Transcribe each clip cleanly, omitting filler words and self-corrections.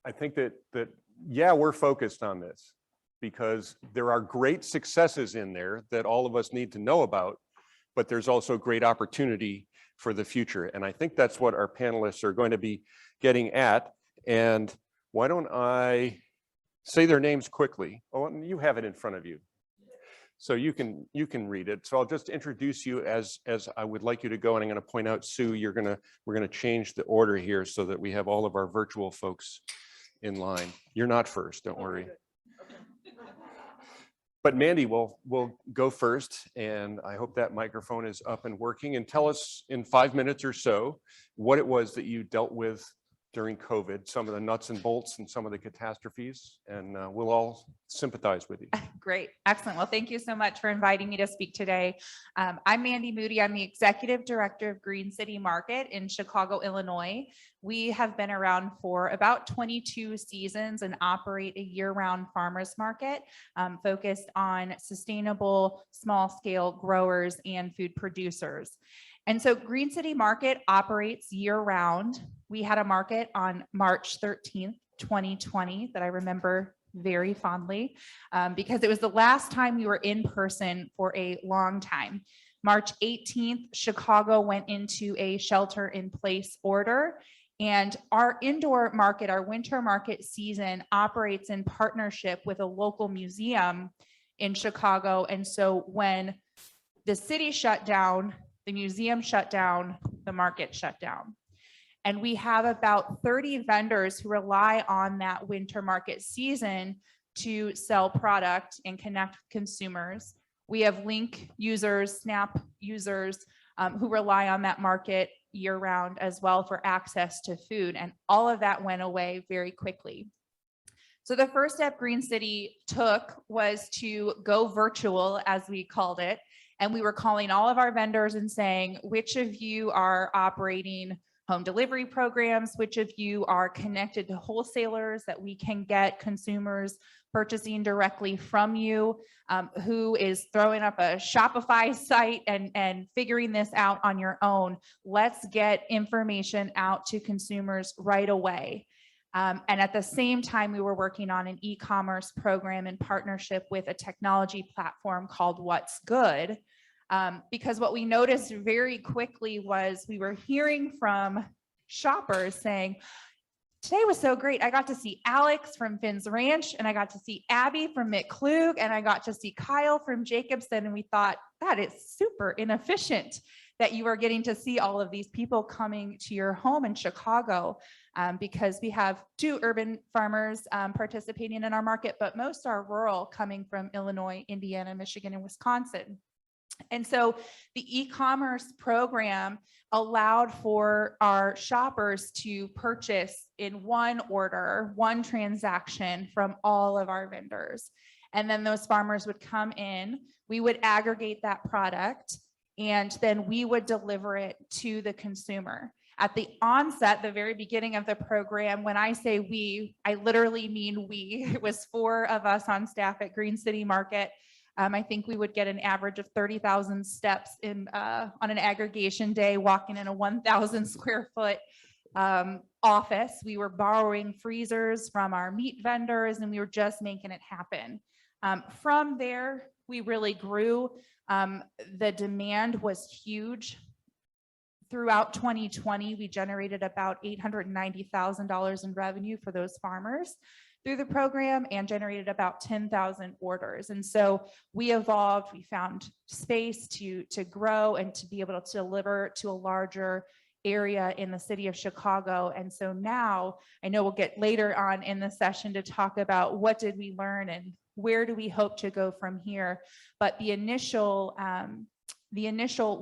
I think that yeah, we're focused on this because there are great successes in there that all of us need to know about, but there's also great opportunity for the future. And I think that's what our panelists are going to be getting at. And why don't I say their names quickly? Oh, and you have it in front of you, so you can read it. So I'll just introduce you as I would like you to go, and I'm going to point out, Sue, we're going to change the order here so that we have all of our virtual folks in line. You're not first, don't worry. But Mandy will go first, and I hope that microphone is up and working. And tell us in 5 minutes or so what it was that you dealt with during COVID, some of the nuts and bolts and some of the catastrophes, and we'll all sympathize with you. Great. Excellent. Well, thank you so much for inviting me to speak today. I'm Mandy Moody. I'm the Executive Director of Green City Market in Chicago, Illinois. We have been around for about 22 seasons and operate a year-round farmers market focused on sustainable small-scale growers and food producers. And so Green City Market operates year-round. We had a market on March 13th, 2020 that I remember very fondly because it was the last time we were in person for a long time. March 18th, Chicago went into a shelter-in-place order, and our indoor market, our winter market season, operates in partnership with a local museum in Chicago. And so when the city shut down, the museum shut down, the market shut down. And we have about 30 vendors who rely on that winter market season to sell product and connect consumers. We have Link users, Snap users who rely on that market year round as well for access to food. And all of that went away very quickly. So the first step Green City took was to go virtual, as we called it. And we were calling all of our vendors and saying, which of you are operating home delivery programs, which of you are connected to wholesalers that we can get consumers purchasing directly from you, who is throwing up a Shopify site and figuring this out on your own. Let's get information out to consumers right away. And at the same time, we were working on an e-commerce program in partnership with a technology platform called What's Good. Because what we noticed very quickly was we were hearing from shoppers saying, today was so great. I got to see Alex from Finn's Ranch, and I got to see Abby from McClug, and I got to see Kyle from Jacobson. And we thought, that is super inefficient that you are getting to see all of these people coming to your home in Chicago, because we have 2 urban farmers participating in our market, but most are rural, coming from Illinois, Indiana, Michigan, and Wisconsin. And so the e-commerce program allowed for our shoppers to purchase in one order, one transaction from all of our vendors. And then those farmers would come in, we would aggregate that product, and then we would deliver it to the consumer. At the onset, the very beginning of the program, when I say we, I literally mean we. It was 4 of us on staff at Green City Market. I think we would get an average of 30,000 steps on an aggregation day, walking in a 1,000 square foot office. We were borrowing freezers from our meat vendors, and we were just making it happen. From there, we really grew. The demand was huge. Throughout 2020, we generated about $890,000 in revenue for those farmers through the program and generated about 10,000 orders. And so we evolved, we found space to grow and to be able to deliver to a larger area in the city of Chicago. And so now, I know we'll get later on in the session to talk about what did we learn and where do we hope to go from here. But the initial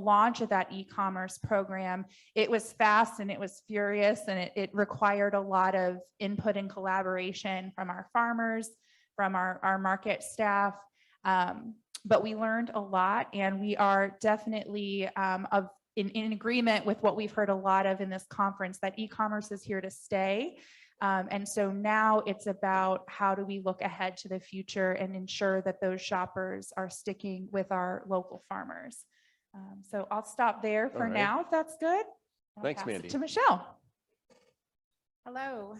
launch of that e-commerce program, it was fast and it was furious, and it required a lot of input and collaboration from our farmers, from our market staff. But we learned a lot, and we are definitely in agreement with what we've heard a lot of in this conference, that e-commerce is here to stay. And so now it's about how do we look ahead to the future and ensure that those shoppers are sticking with our local farmers. So I'll stop there for now, if that's good. Thanks, Mandy. To Michelle. Hello.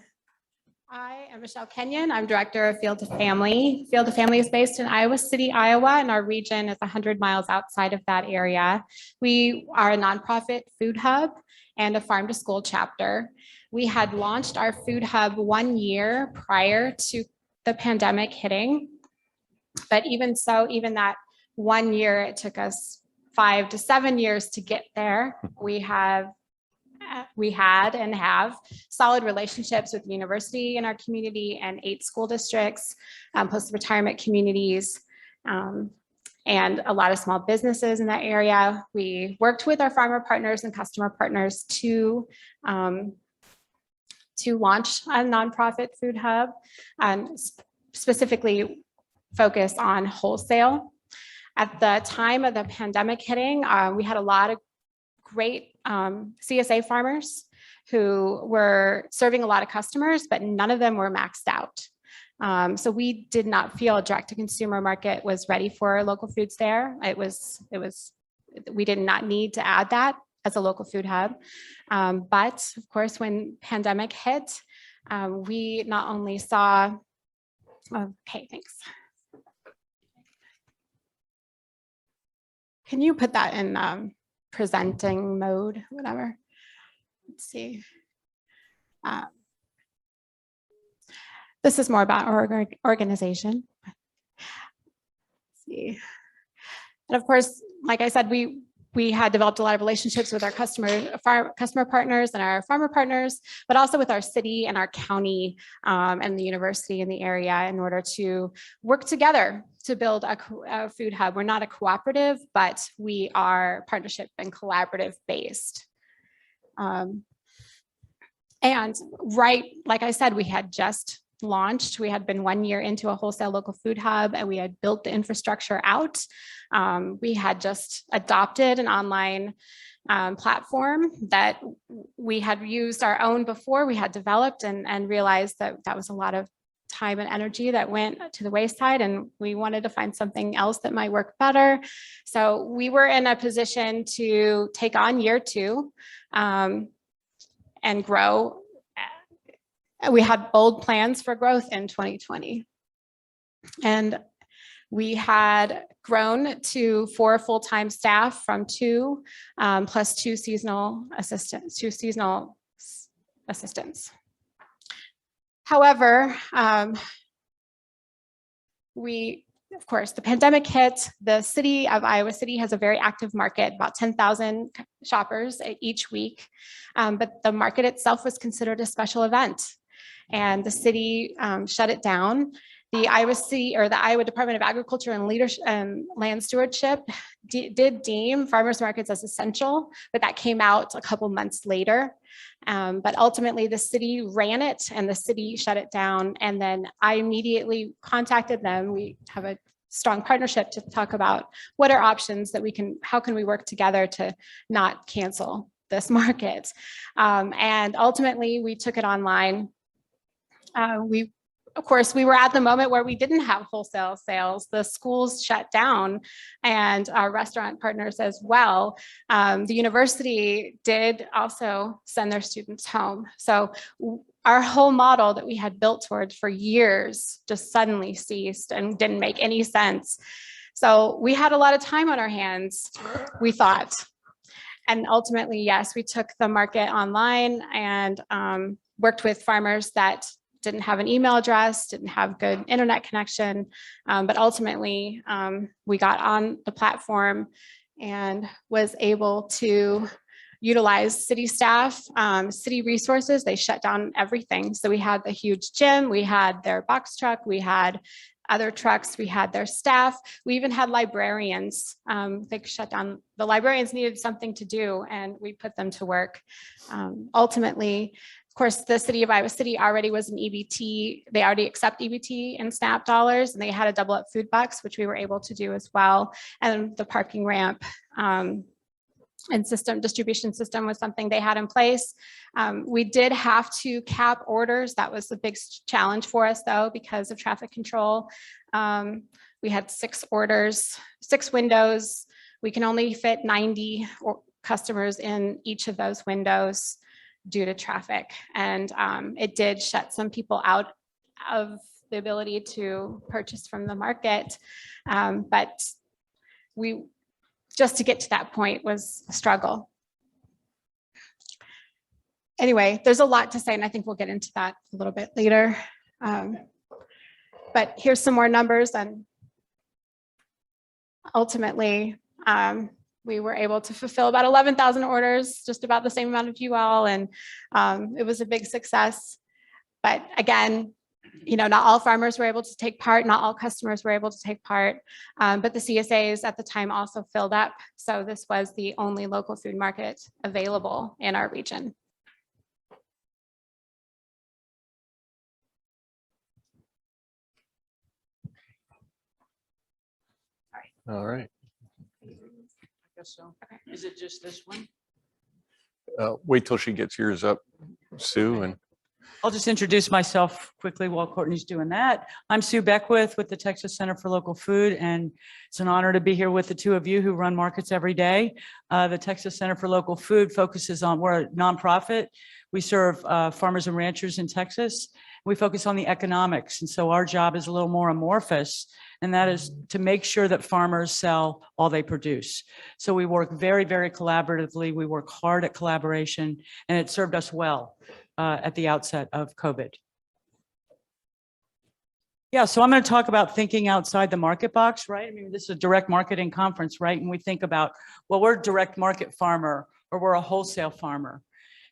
I am Michelle Kenyon. I'm Director of Field to Family. Field to Family is based in Iowa City, Iowa, and our region is 100 miles outside of that area. We are a nonprofit food hub and a farm to school chapter. We had launched our food hub 1 year prior to the pandemic hitting. But even so, even that 1 year, it took us 5 to 7 years to get there. We had and have solid relationships with the university in our community and 8 school districts, post-retirement communities, and a lot of small businesses in that area. We worked with our farmer partners and customer partners to launch a nonprofit food hub, specifically focus on wholesale. At the time of the pandemic hitting, we had a lot of great CSA farmers who were serving a lot of customers, but none of them were maxed out. So we did not feel a direct-to-consumer market was ready for local foods there. We did not need to add that as a local food hub. But of course, when pandemic hit, we not only saw, okay, thanks. Can you put that in presenting mode, whatever? Let's see. This is more about our organization. Let's see. And of course, like I said, we had developed a lot of relationships with our customer partners and our farmer partners, but also with our city and our county and the university in the area in order to work together to build a food hub. We're not a cooperative, but we are partnership and collaborative based. And right, like I said, we had just launched. We had been 1 year into a wholesale local food hub and we had built the infrastructure out. We had just adopted an online platform that we had used our own before. We had developed and realized that that was a lot of time and energy that went to the wayside, and we wanted to find something else that might work better. So we were in a position to take on year 2 and grow. We had bold plans for growth in 2020. And we had grown to 4 full-time staff from 2 plus 2 seasonal assistants, However, of course, the pandemic hit. The city of Iowa City has a very active market, about 10,000 shoppers each week. But the market itself was considered a special event. And the city shut it down. The Iowa Department of Agriculture and Leadership and Land Stewardship did deem farmers markets as essential, but that came out a couple months later. But ultimately the city ran it and the city shut it down. And then I immediately contacted them. We have a strong partnership to talk about what are options that how can we work together to not cancel this market. And ultimately we took it online. Of course, we were at the moment where we didn't have wholesale sales. The schools shut down and our restaurant partners as well. The university did also send their students home. So our whole model that we had built towards for years just suddenly ceased and didn't make any sense. So we had a lot of time on our hands, we thought. And ultimately, yes, we took the market online and worked with farmers that didn't have an email address, didn't have good internet connection, but ultimately we got on the platform and was able to utilize city staff, city resources. They shut down everything. So we had the huge gym, we had their box truck, we had other trucks, we had their staff, we even had librarians. They shut down, the librarians needed something to do and we put them to work. Ultimately, of course, the city of Iowa City already was an EBT. They already accept EBT and SNAP dollars, and they had a double up food bucks, which we were able to do as well. And the parking ramp and distribution system was something they had in place. We did have to cap orders. That was a big challenge for us though, because of traffic control. We had 6 orders, 6 windows. We can only fit 90 customers in each of those windows. due to traffic. And it did shut some people out of the ability to purchase from the market. But just to get to that point was a struggle. Anyway, there's a lot to say, and I think we'll get into that a little bit later. But here's some more numbers, and ultimately, we were able to fulfill about 11,000 orders, just about the same amount of you all, and it was a big success. But again, not all farmers were able to take part, not all customers were able to take part, but the CSAs at the time also filled up. So this was the only local food market available in our region. All right. I guess so. Okay. Is it just this one? Wait till she gets yours up, Sue, and I'll just introduce myself quickly while Courtney's doing that. I'm Sue Beckwith with the Texas Center for Local Food, and it's an honor to be here with the two of you who run markets every day. The Texas Center for Local Food focuses on, we're a nonprofit. We serve farmers and ranchers in Texas. We focus on the economics, and so our job is a little more amorphous, and that is to make sure that farmers sell all they produce. So we work very, very collaboratively. We work hard at collaboration, and it served us well at the outset of COVID. Yeah, so I'm going to talk about thinking outside the market box, right? I mean, this is a direct marketing conference, right? And we think about, well, we're a direct market farmer or we're a wholesale farmer.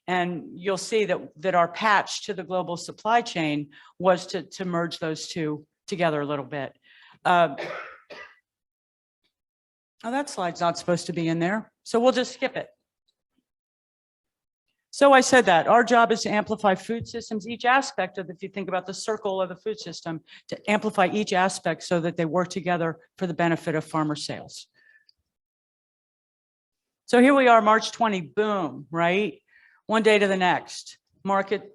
And you'll see that our patch to the global supply chain was to merge those two together a little bit. Oh, that slide's not supposed to be in there, so we'll just skip it. So I said that our job is to amplify food systems, each aspect of, if you think about the circle of the food system, to amplify each aspect so that they work together for the benefit of farmer sales. So here we are, March 20, boom, right? One day to the next,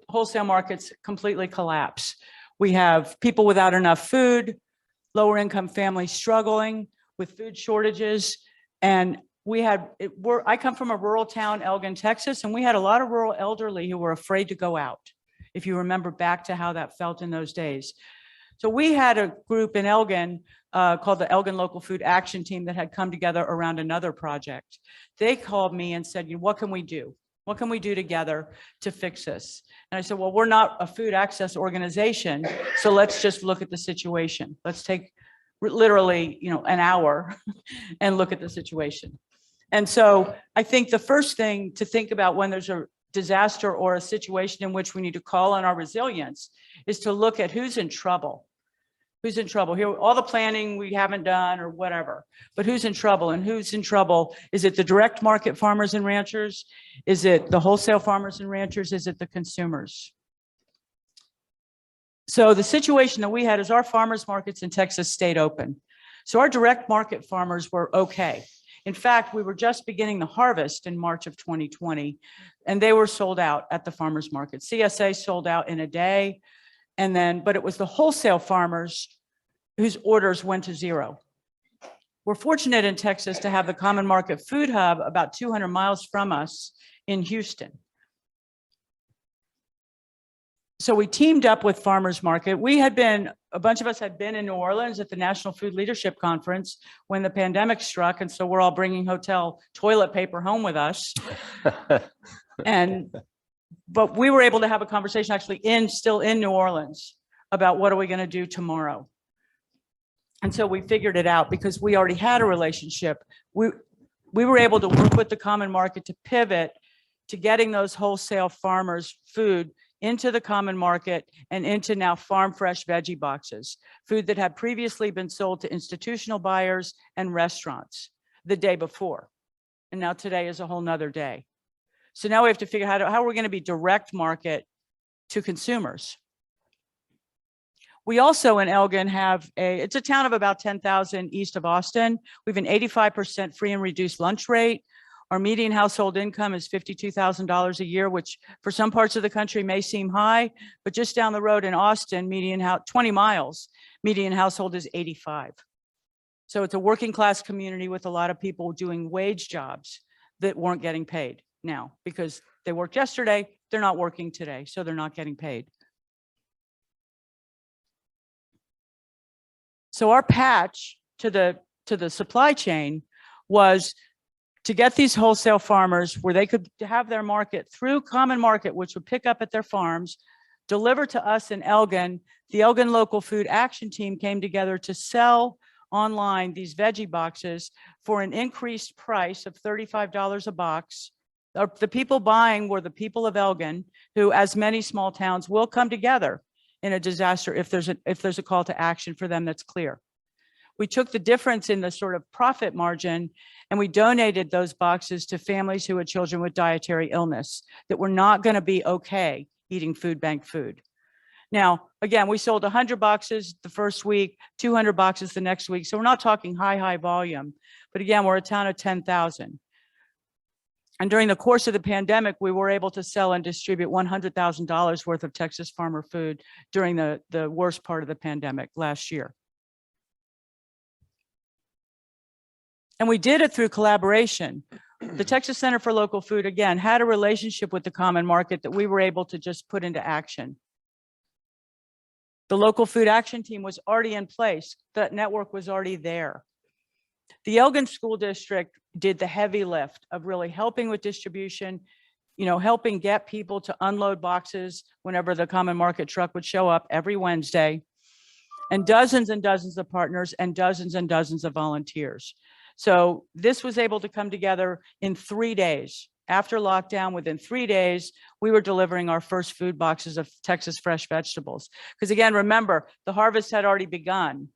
wholesale markets completely collapse. We have people without enough food, lower income families struggling with food shortages. And I come from a rural town, Elgin, Texas, and we had a lot of rural elderly who were afraid to go out, if you remember back to how that felt in those days. So we had a group in Elgin called the Elgin Local Food Action Team that had come together around another project. They called me and said, what can we do? What can we do together to fix this? And I said, well, we're not a food access organization, so let's just look at the situation. Let's take literally, an hour and look at the situation. And so I think the first thing to think about when there's a disaster or a situation in which we need to call on our resilience is to look at who's in trouble. Who's in trouble here? All the planning we haven't done or whatever, but who's in trouble? And who's in trouble? Is it the direct market farmers and ranchers? Is it the wholesale farmers and ranchers? Is it the consumers? So the situation that we had is our farmers markets in Texas stayed open. So our direct market farmers were okay. In fact, we were just beginning the harvest in March of 2020, and they were sold out at the farmers market. CSA sold out in a day. But it was the wholesale farmers whose orders went to zero. We're fortunate in Texas to have the Common Market Food Hub about 200 miles from us in Houston. So we teamed up with Farmers Market. A bunch of us had been in New Orleans at the National Food Leadership Conference when the pandemic struck. And so we're all bringing hotel toilet paper home with us. But we were able to have a conversation actually still in New Orleans about what are we going to do tomorrow. And so we figured it out because we already had a relationship. We were able to work with the Common Market to pivot to getting those wholesale farmers food into the Common Market and into now farm fresh veggie boxes, food that had previously been sold to institutional buyers and restaurants the day before. And now today is a whole nother day. So now we have to figure out how we're going to be direct market to consumers. We also in Elgin it's a town of about 10,000 east of Austin. We have an 85% free and reduced lunch rate. Our median household income is $52,000 a year, which for some parts of the country may seem high, but just down the road in Austin, 20 miles, median household is 85. So it's a working class community with a lot of people doing wage jobs that weren't getting paid now because they worked yesterday, they're not working today, so they're not getting paid. So our patch to the supply chain was to get these wholesale farmers where they could have their market through Common Market, which would pick up at their farms, deliver to us in Elgin. The Elgin Local Food Action Team came together to sell online these veggie boxes for an increased price of $35 a box. The people buying were the people of Elgin, who, as many small towns, will come together in a disaster if there's a call to action for them that's clear. We took the difference in the sort of profit margin and we donated those boxes to families who had children with dietary illness that were not going to be okay eating food bank food. Now, again, we sold 100 boxes the first week, 200 boxes the next week. So we're not talking high volume, but again, we're a town of 10,000. And during the course of the pandemic, we were able to sell and distribute $100,000 worth of Texas farmer food during the worst part of the pandemic last year. And we did it through collaboration. The Texas Center for Local Food, again, had a relationship with the Common Market that we were able to just put into action. The Local Food Action Team was already in place. That network was already there. The Elgin School District did the heavy lift of really helping with distribution, helping get people to unload boxes whenever the Common Market truck would show up every Wednesday, and dozens of partners and dozens of volunteers. So this was able to come together in 3 days. After lockdown, within 3 days, we were delivering our first food boxes of Texas fresh vegetables. Because again, remember, the harvest had already begun,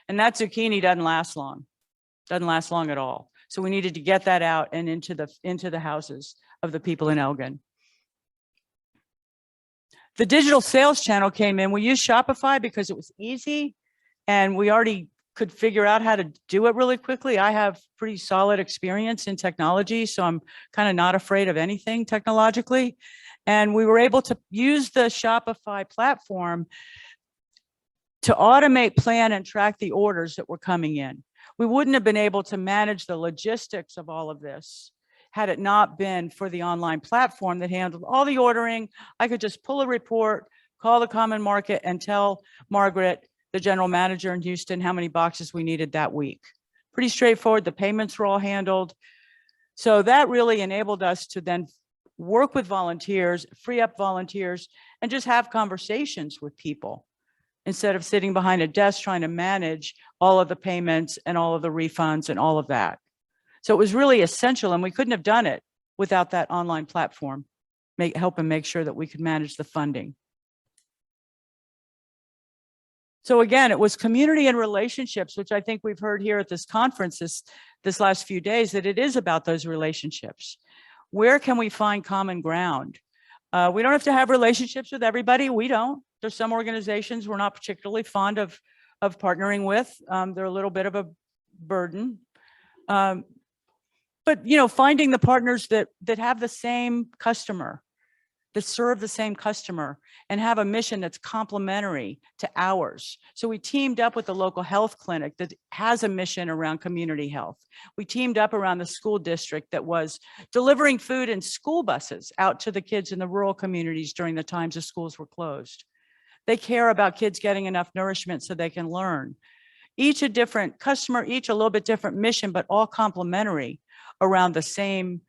and that zucchini doesn't last long at all. So we needed to get that out and into the houses of the people in Elgin. The digital sales channel came in. We used Shopify because it was easy and we already could figure out how to do it really quickly. I have pretty solid experience in technology, so I'm kind of not afraid of anything technologically. And we were able to use the Shopify platform to automate, plan, and track the orders that were coming in. We wouldn't have been able to manage the logistics of all of this had it not been for the online platform that handled all the ordering. I could just pull a report, call the Common Market, and tell Margaret, the general manager in Houston, how many boxes we needed that week. Pretty straightforward. The payments were all handled. So that really enabled us to then work with volunteers, free up volunteers, and just have conversations with people instead of sitting behind a desk trying to manage all of the payments and all of the refunds and all of that. So it was really essential, and we couldn't have done it without that online platform, helping make sure that we could manage the funding. So again, it was community and relationships, which I think we've heard here at this conference this last few days, that it is about those relationships. Where can we find common ground? We don't have to have relationships with everybody. We don't. There's some organizations we're not particularly fond of partnering with. They're a little bit of a burden. But finding the partners that have the same customer, that serve the same customer and have a mission that's complementary to ours. So we teamed up with the local health clinic that has a mission around community health. We teamed up around the school district that was delivering food in school buses out to the kids in the rural communities during the times the schools were closed. They care about kids getting enough nourishment so they can learn. Each a different customer, each a little bit different mission, but all complementary around the same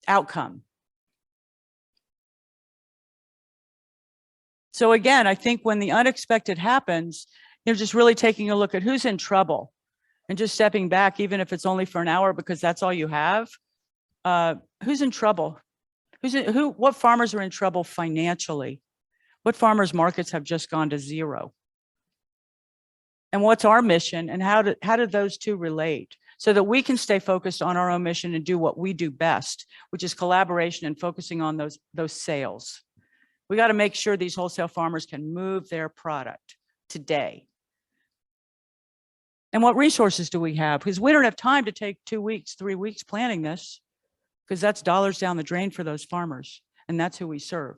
outcome. So again, I think when the unexpected happens, just really taking a look at who's in trouble and just stepping back, even if it's only for an hour, because that's all you have. Who's in trouble? What farmers are in trouble financially? What farmers markets have just gone to zero? And what's our mission, and how do those two relate so that we can stay focused on our own mission and do what we do best, which is collaboration and focusing on those sales. We got to make sure these wholesale farmers can move their product today. And what resources do we have? Because we don't have time to take 2 weeks, 3 weeks planning this, because that's dollars down the drain for those farmers, and that's who we serve.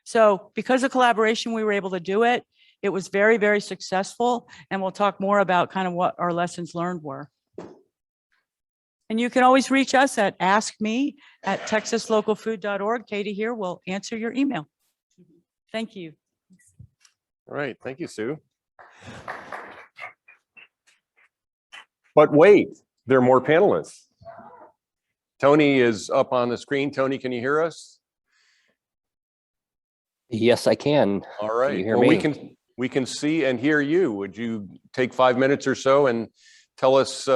So because of collaboration, we were able to do it. It was very, very successful, and we'll talk more about kind of what our lessons learned were. And you can always reach us at askme@texaslocalfood.org. Katie here will answer your email. Thank you. All right, thank you, Sue. But wait, there are more panelists. Tony is up on the screen. Tony, can you hear us? Yes, I can. All right. you hear Well, me? we can see and hear you. Would you take 5 minutes or so and tell us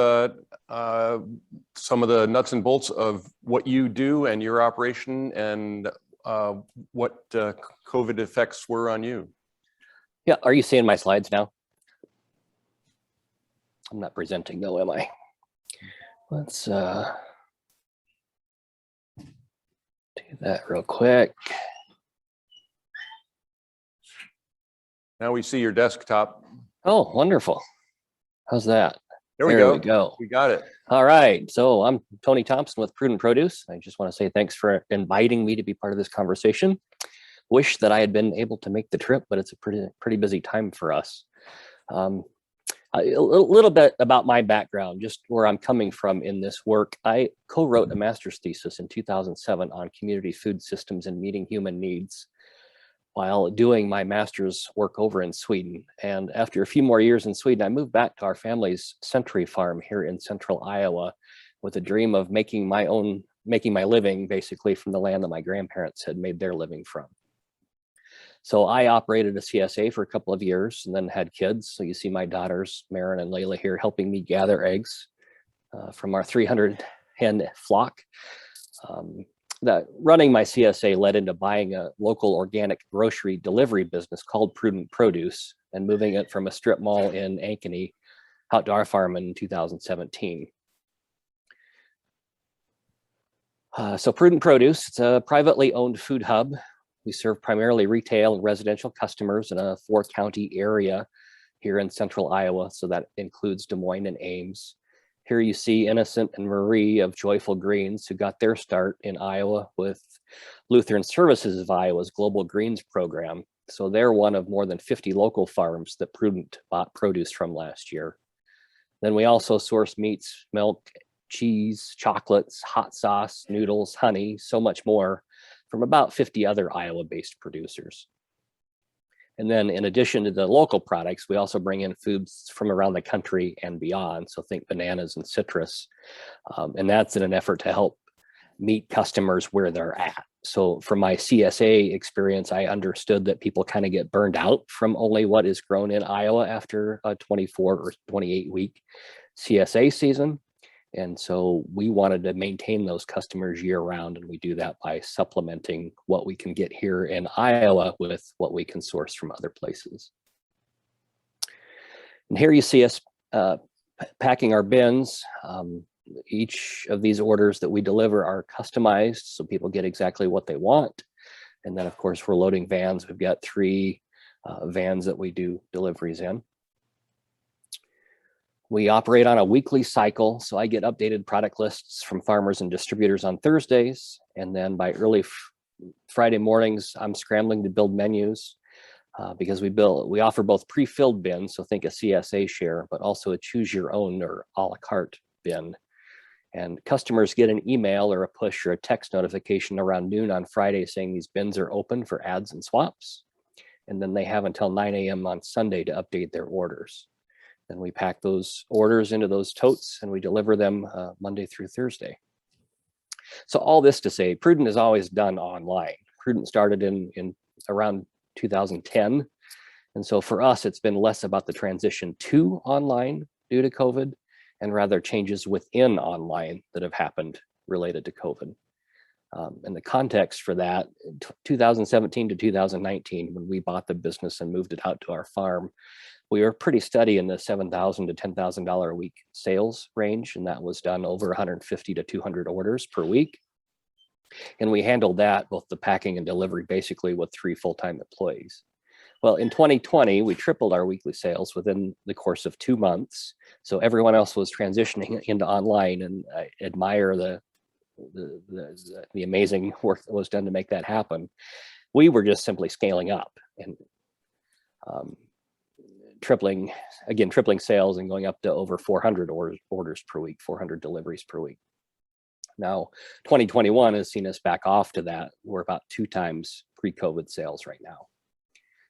some of the nuts and bolts of what you do and your operation and what COVID effects were on you? Yeah, are you seeing my slides now? I'm not presenting though, am I? Let's do that real quick. Now we see your desktop. Oh, wonderful. How's that? There we There go. we go. We got it. All right, so I'm Tony Thompson with Prudent Produce. I just want to say thanks for inviting me to be part of this conversation. Wish that I had been able to make the trip, but it's a pretty busy time for us. A little bit about my background, just where I'm coming from in this work. I co-wrote a master's thesis in 2007 on community food systems and meeting human needs while doing my master's work over in Sweden. And after a few more years in Sweden, I moved back to our family's Century Farm here in central Iowa with a dream of making my living basically from the land that my grandparents had made their living from. So I operated a CSA for a couple of years and then had kids. So you see my daughters, Marin and Layla here, helping me gather eggs from our 300 hen flock. That running my CSA led into buying a local organic grocery delivery business called Prudent Produce and moving it from a strip mall in Ankeny out to our farm in 2017. So Prudent Produce, it's a privately owned food hub. We serve primarily retail and residential customers in a 4-county area here in central Iowa. So that includes Des Moines and Ames. Here you see Innocent and Marie of Joyful Greens, who got their start in Iowa with Lutheran Services of Iowa's Global Greens program. So they're one of more than 50 local farms that Prudent bought produce from last year. Then we also source meats, milk, cheese, chocolates, hot sauce, noodles, honey, so much more from about 50 other Iowa-based producers. And then in addition to the local products, we also bring in foods from around the country and beyond. So think bananas and citrus. And that's in an effort to help meet customers where they're at. So from my CSA experience, I understood that people kind of get burned out from only what is grown in Iowa after a 24 or 28 week CSA season. And so we wanted to maintain those customers year round, and we do that by supplementing what we can get here in Iowa with what we can source from other places. And here you see us packing our bins. Each of these orders that we deliver are customized, so people get exactly what they want. And then of course, we're loading vans. We've got 3 vans that we do deliveries in. We operate on a weekly cycle, so I get updated product lists from farmers and distributors on Thursdays, and then by early Friday mornings, I'm scrambling to build menus because we offer both pre-filled bins, so think a CSA share, but also a choose your own or a la carte bin. And customers get an email or a push or a text notification around noon on Friday saying these bins are open for ads and swaps, and then they have until 9 a.m. on Sunday to update their orders. Then we pack those orders into those totes and we deliver them Monday through Thursday. So all this to say, Prudent is always done online. Prudent started in around 2010. And so for us, it's been less about the transition to online due to COVID and rather changes within online that have happened related to COVID. And the context for that, 2017 to 2019, when we bought the business and moved it out to our farm, we were pretty steady in the $7,000 to $10,000 a week sales range, and that was done over 150 to 200 orders per week. And we handled that, both the packing and delivery, basically with 3 full-time employees. Well, in 2020, we tripled our weekly sales within the course of 2 months. So everyone else was transitioning into online, and I admire the amazing work that was done to make that happen. We were just simply scaling up and tripling sales and going up to over 400 orders per week, 400 deliveries per week. Now, 2021 has seen us back off to that. We're about 2 times pre-COVID sales right now.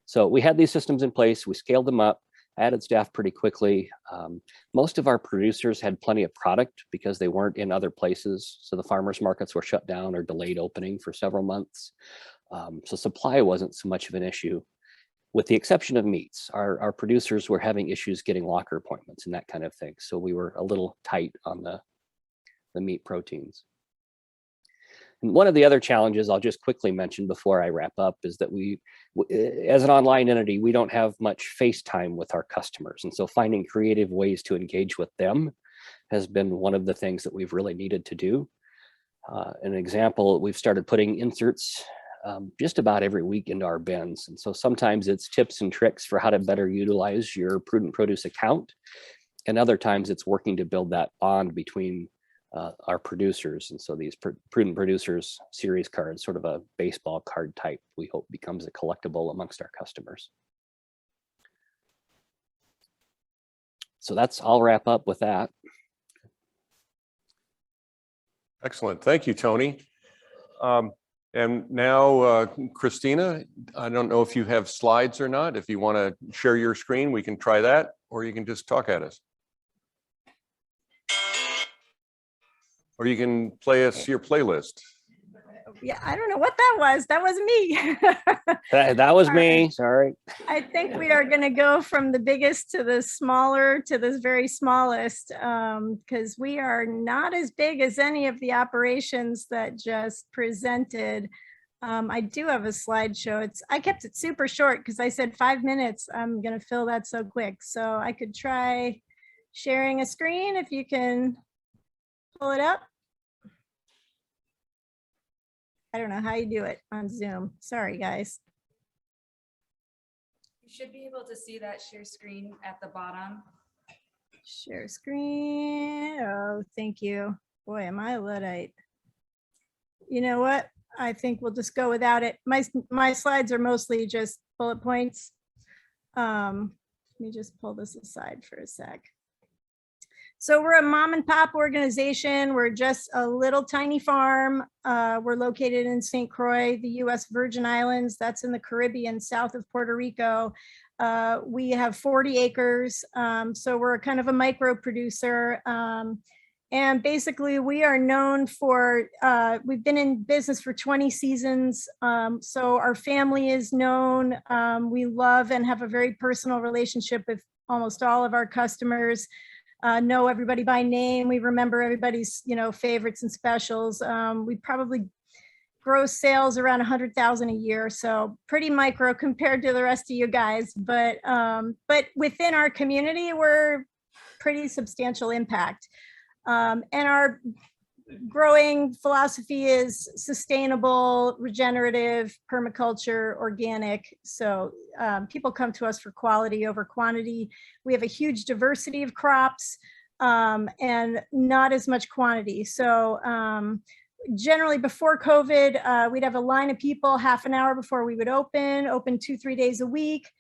So we had these systems in place, we scaled them up, added staff pretty quickly. Most of our producers had plenty of product because they weren't in other places. So the farmers markets were shut down or delayed opening for several months. So supply wasn't so much of an issue, with the exception of meats. Our producers were having issues getting locker appointments and that kind of thing. So we were a little tight on the meat proteins. And one of the other challenges I'll just quickly mention before I wrap up is that we, as an online entity, we don't have much face time with our customers. And so finding creative ways to engage with them has been one of the things that we've really needed to do. An example, we've started putting inserts just about every week into our bins. And so sometimes it's tips and tricks for how to better utilize your Prudent Produce account. And other times it's working to build that bond between our producers. And so these Prudent Producers series cards, sort of a baseball card type, we hope becomes a collectible amongst our customers. So I'll wrap up with that. Excellent. Thank you, Tony. And now, Christina, I don't know if you have slides or not. If you want to share your screen, we can try that, or you can just talk at us. Or you can play us your playlist. Yeah, I don't know what that was. That wasn't me. That was me, sorry. I think we are going to go from the biggest to the smaller to the very smallest, because we are not as big as any of the operations that just presented. I do have a slideshow. I kept it super short because I said 5 minutes. I'm going to fill that so quick. So I could try sharing a screen if you can pull it up. I don't know how you do it on Zoom. Sorry, guys. You should be able to see that share screen at the bottom. Share screen. Oh, thank you. Boy, am I a Luddite. You know what? I think we'll just go without it. My slides are mostly just bullet points. Let me just pull this aside for a sec. So we're a mom and pop organization. We're just a little tiny farm. We're located in St. Croix, the US Virgin Islands. That's in the Caribbean, south of Puerto Rico. We have 40 acres. So we're kind of a micro producer. And basically we are known for, we've been in business for 20 seasons. So our family is known. We love and have a very personal relationship with almost all of our customers. Know everybody by name. We remember everybody's, favorites and specials. We probably gross sales around 100,000 a year. So pretty micro compared to the rest of you guys, but within our community, we're pretty substantial impact. And our growing philosophy is sustainable, regenerative, permaculture, organic. So people come to us for quality over quantity. We have a huge diversity of crops and not as much quantity. So generally before COVID, we'd have a line of people half an hour before we would open 2-3 days a week,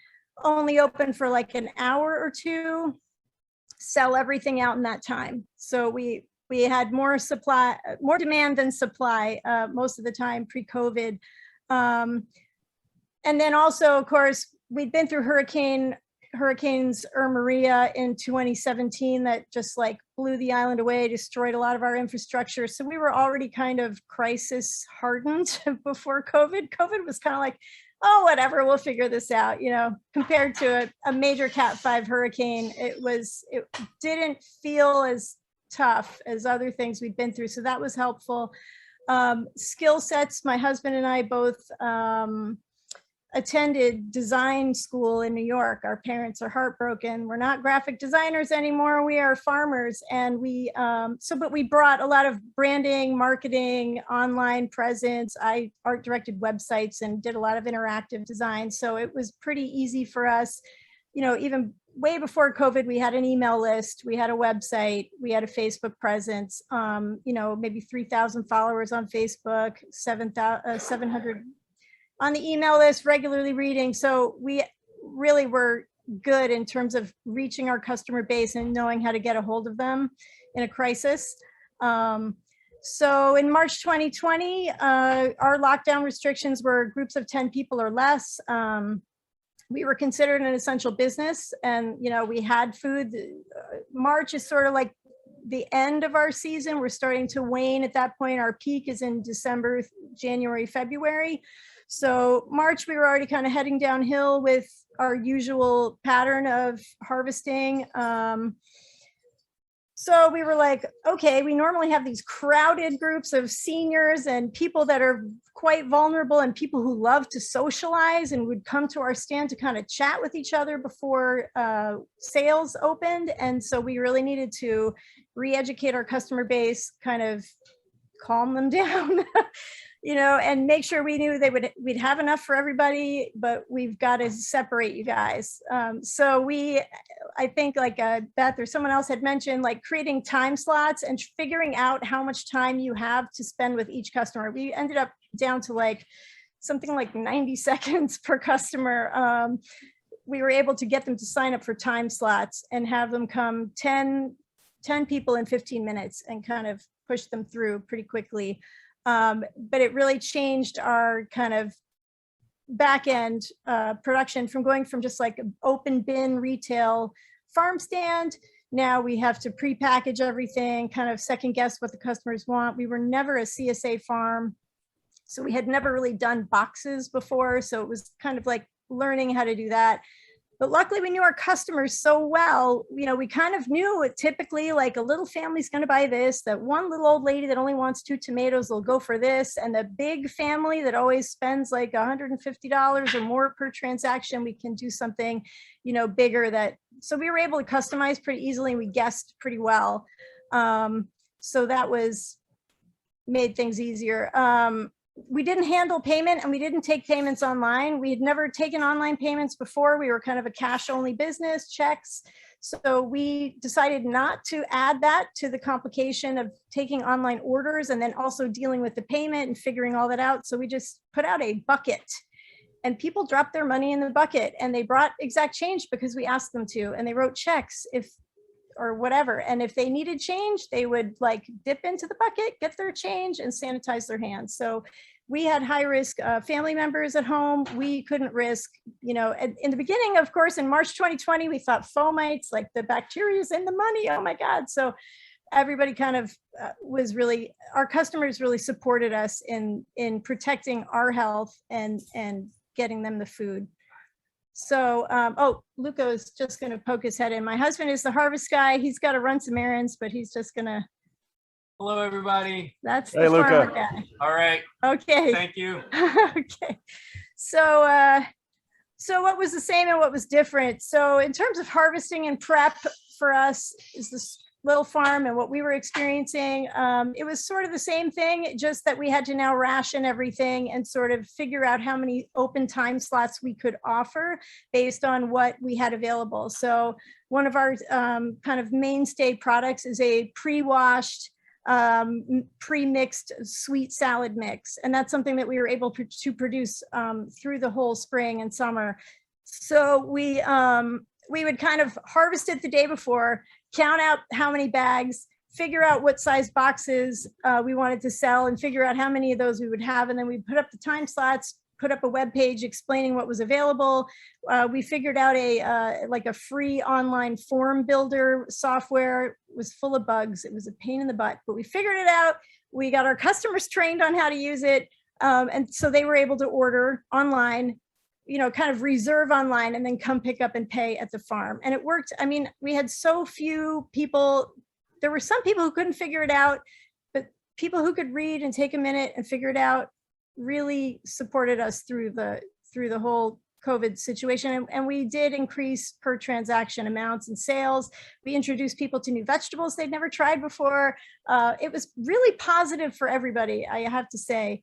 only open for like an hour or two, sell everything out in that time. So we had more demand than supply most of the time pre-COVID. And then also, of course, we'd been through Hurricanes Maria in 2017 that just like blew the island away, destroyed a lot of our infrastructure. So we were already kind of crisis hardened before COVID. COVID was kind of like, oh, whatever, we'll figure this out. Compared to a major Cat 5 hurricane, it didn't feel as tough as other things we've been through. So that was helpful. Skill sets, my husband and I both attended design school in New York. Our parents are heartbroken. We're not graphic designers anymore. We are farmers. And but we brought a lot of branding, marketing, online presence. I art directed websites and did a lot of interactive design. So it was pretty easy for us, even way before COVID, we had an email list, we had a website, we had a Facebook presence, maybe 3,000 followers on Facebook, 700 on the email list, regularly reading. So we really were good in terms of reaching our customer base and knowing how to get a hold of them in a crisis. So in March 2020, our lockdown restrictions were groups of 10 people or less. We were considered an essential business, and we had food. March is sort of like the end of our season. We're starting to wane at that point. Our peak is in December, January, February. So March, we were already kind of heading downhill with our usual pattern of harvesting. So we were like, okay, we normally have these crowded groups of seniors and people that are quite vulnerable and people who love to socialize and would come to our stand to kind of chat with each other before sales opened. And so we really needed to re-educate our customer base, kind of calm them down, and make sure we knew we'd have enough for everybody, but we've got to separate you guys. So I think like Beth or someone else had mentioned, like creating time slots and figuring out how much time you have to spend with each customer. We ended up down to like something like 90 seconds per customer. We were able to get them to sign up for time slots and have them come 10 people in 15 minutes and kind of push them through pretty quickly. But it really changed our kind of back end production from going from just like open bin retail farm stand. Now we have to pre-package everything, kind of second guess what the customers want. We were never a CSA farm, so we had never really done boxes before. So it was kind of like learning how to do that. But luckily we knew our customers so well, we kind of knew typically like a little family's going to buy this, that one little old lady that only wants 2 tomatoes will go for this. And the big family that always spends like $150 or more per transaction, we can do something, bigger so we were able to customize pretty easily and we guessed pretty well. So that made things easier. We didn't handle payment and we didn't take payments online. We had never taken online payments before. We were kind of a cash only business, checks. So we decided not to add that to the complication of taking online orders and then also dealing with the payment and figuring all that out. So we just put out a bucket and people dropped their money in the bucket and they brought exact change because we asked them to, and they wrote checks or whatever. And if they needed change, they would like dip into the bucket, get their change and sanitize their hands. So we had high risk family members at home. We couldn't risk, in the beginning, of course, in March 2020, we thought fomites, like the bacteria is in the money. Oh my God. So everybody kind of our customers really supported us in protecting our health and getting them the food. So, Luca is just going to poke his head in. My husband is the harvest guy. He's got to run some errands, but he's just going to. Hello, everybody. That's Hey, the farmer Luca. guy. All right. Okay. Thank you. Okay. So what was the same and what was different? So in terms of harvesting and prep for us is this little farm and what we were experiencing, it was sort of the same thing, just that we had to now ration everything and sort of figure out how many open time slots we could offer based on what we had available. So one of our kind of mainstay products is a pre-washed, pre-mixed sweet salad mix. And that's something that we were able to produce through the whole spring and summer. So we would kind of harvest it the day before, count out how many bags, figure out what size boxes we wanted to sell and figure out how many of those we would have. And then we put up the time slots, put up a web page explaining what was available. We figured out a free online form builder software. It was full of bugs. It was a pain in the butt, but we figured it out. We got our customers trained on how to use it. And so they were able to order online, kind of reserve online and then come pick up and pay at the farm. And it worked. I mean, we had so few people. There were some people who couldn't figure it out, but people who could read and take a minute and figure it out really supported us through the whole COVID situation. And we did increase per transaction amounts and sales. We introduced people to new vegetables they'd never tried before. It was really positive for everybody, I have to say.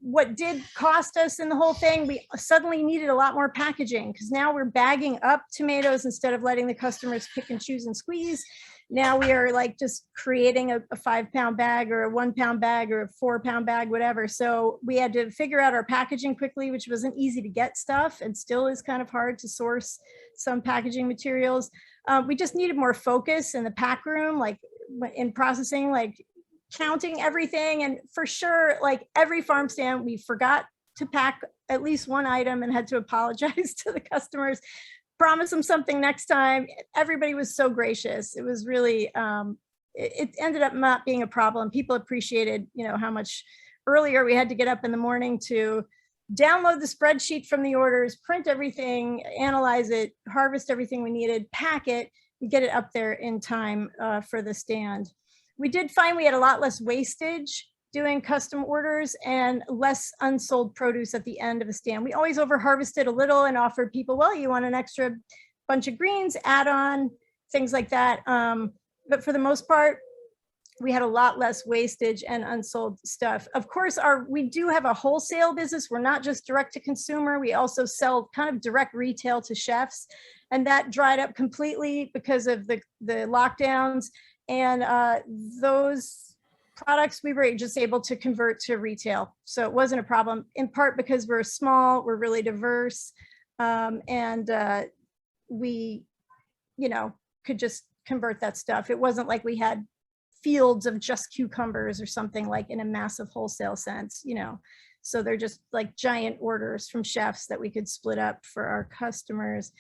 What did cost us in the whole thing, we suddenly needed a lot more packaging because now we're bagging up tomatoes instead of letting the customers pick and choose and squeeze. Now we are like just creating a 5-pound bag or a 1-pound bag or a 4-pound bag, whatever. So we had to figure out our packaging quickly, which wasn't easy to get stuff and still is kind of hard to source some packaging materials. We just needed more focus in the pack room, like in processing, like counting everything. And for sure, like every farm stand, we forgot to pack at least one item and had to apologize to the customers, promise them something next time. Everybody was so gracious. It was really, it ended up not being a problem. People appreciated, how much earlier we had to get up in the morning to download the spreadsheet from the orders, print everything, analyze it, harvest everything we needed, pack it, and get it up there in time for the stand. We did find we had a lot less wastage doing custom orders and less unsold produce at the end of a stand. We always over harvested a little and offered people, well, you want an extra bunch of greens, add on, things like that. But for the most part, we had a lot less wastage and unsold stuff. Of course, we do have a wholesale business. We're not just direct to consumer. We also sell kind of direct retail to chefs, and that dried up completely because of the lockdowns. And those products we were just able to convert to retail. So it wasn't a problem, in part because we're small, we're really diverse, and we, could just convert that stuff. It wasn't like we had fields of just cucumbers or something like in a massive wholesale sense, so they're just like giant orders from chefs that we could split up for our customers.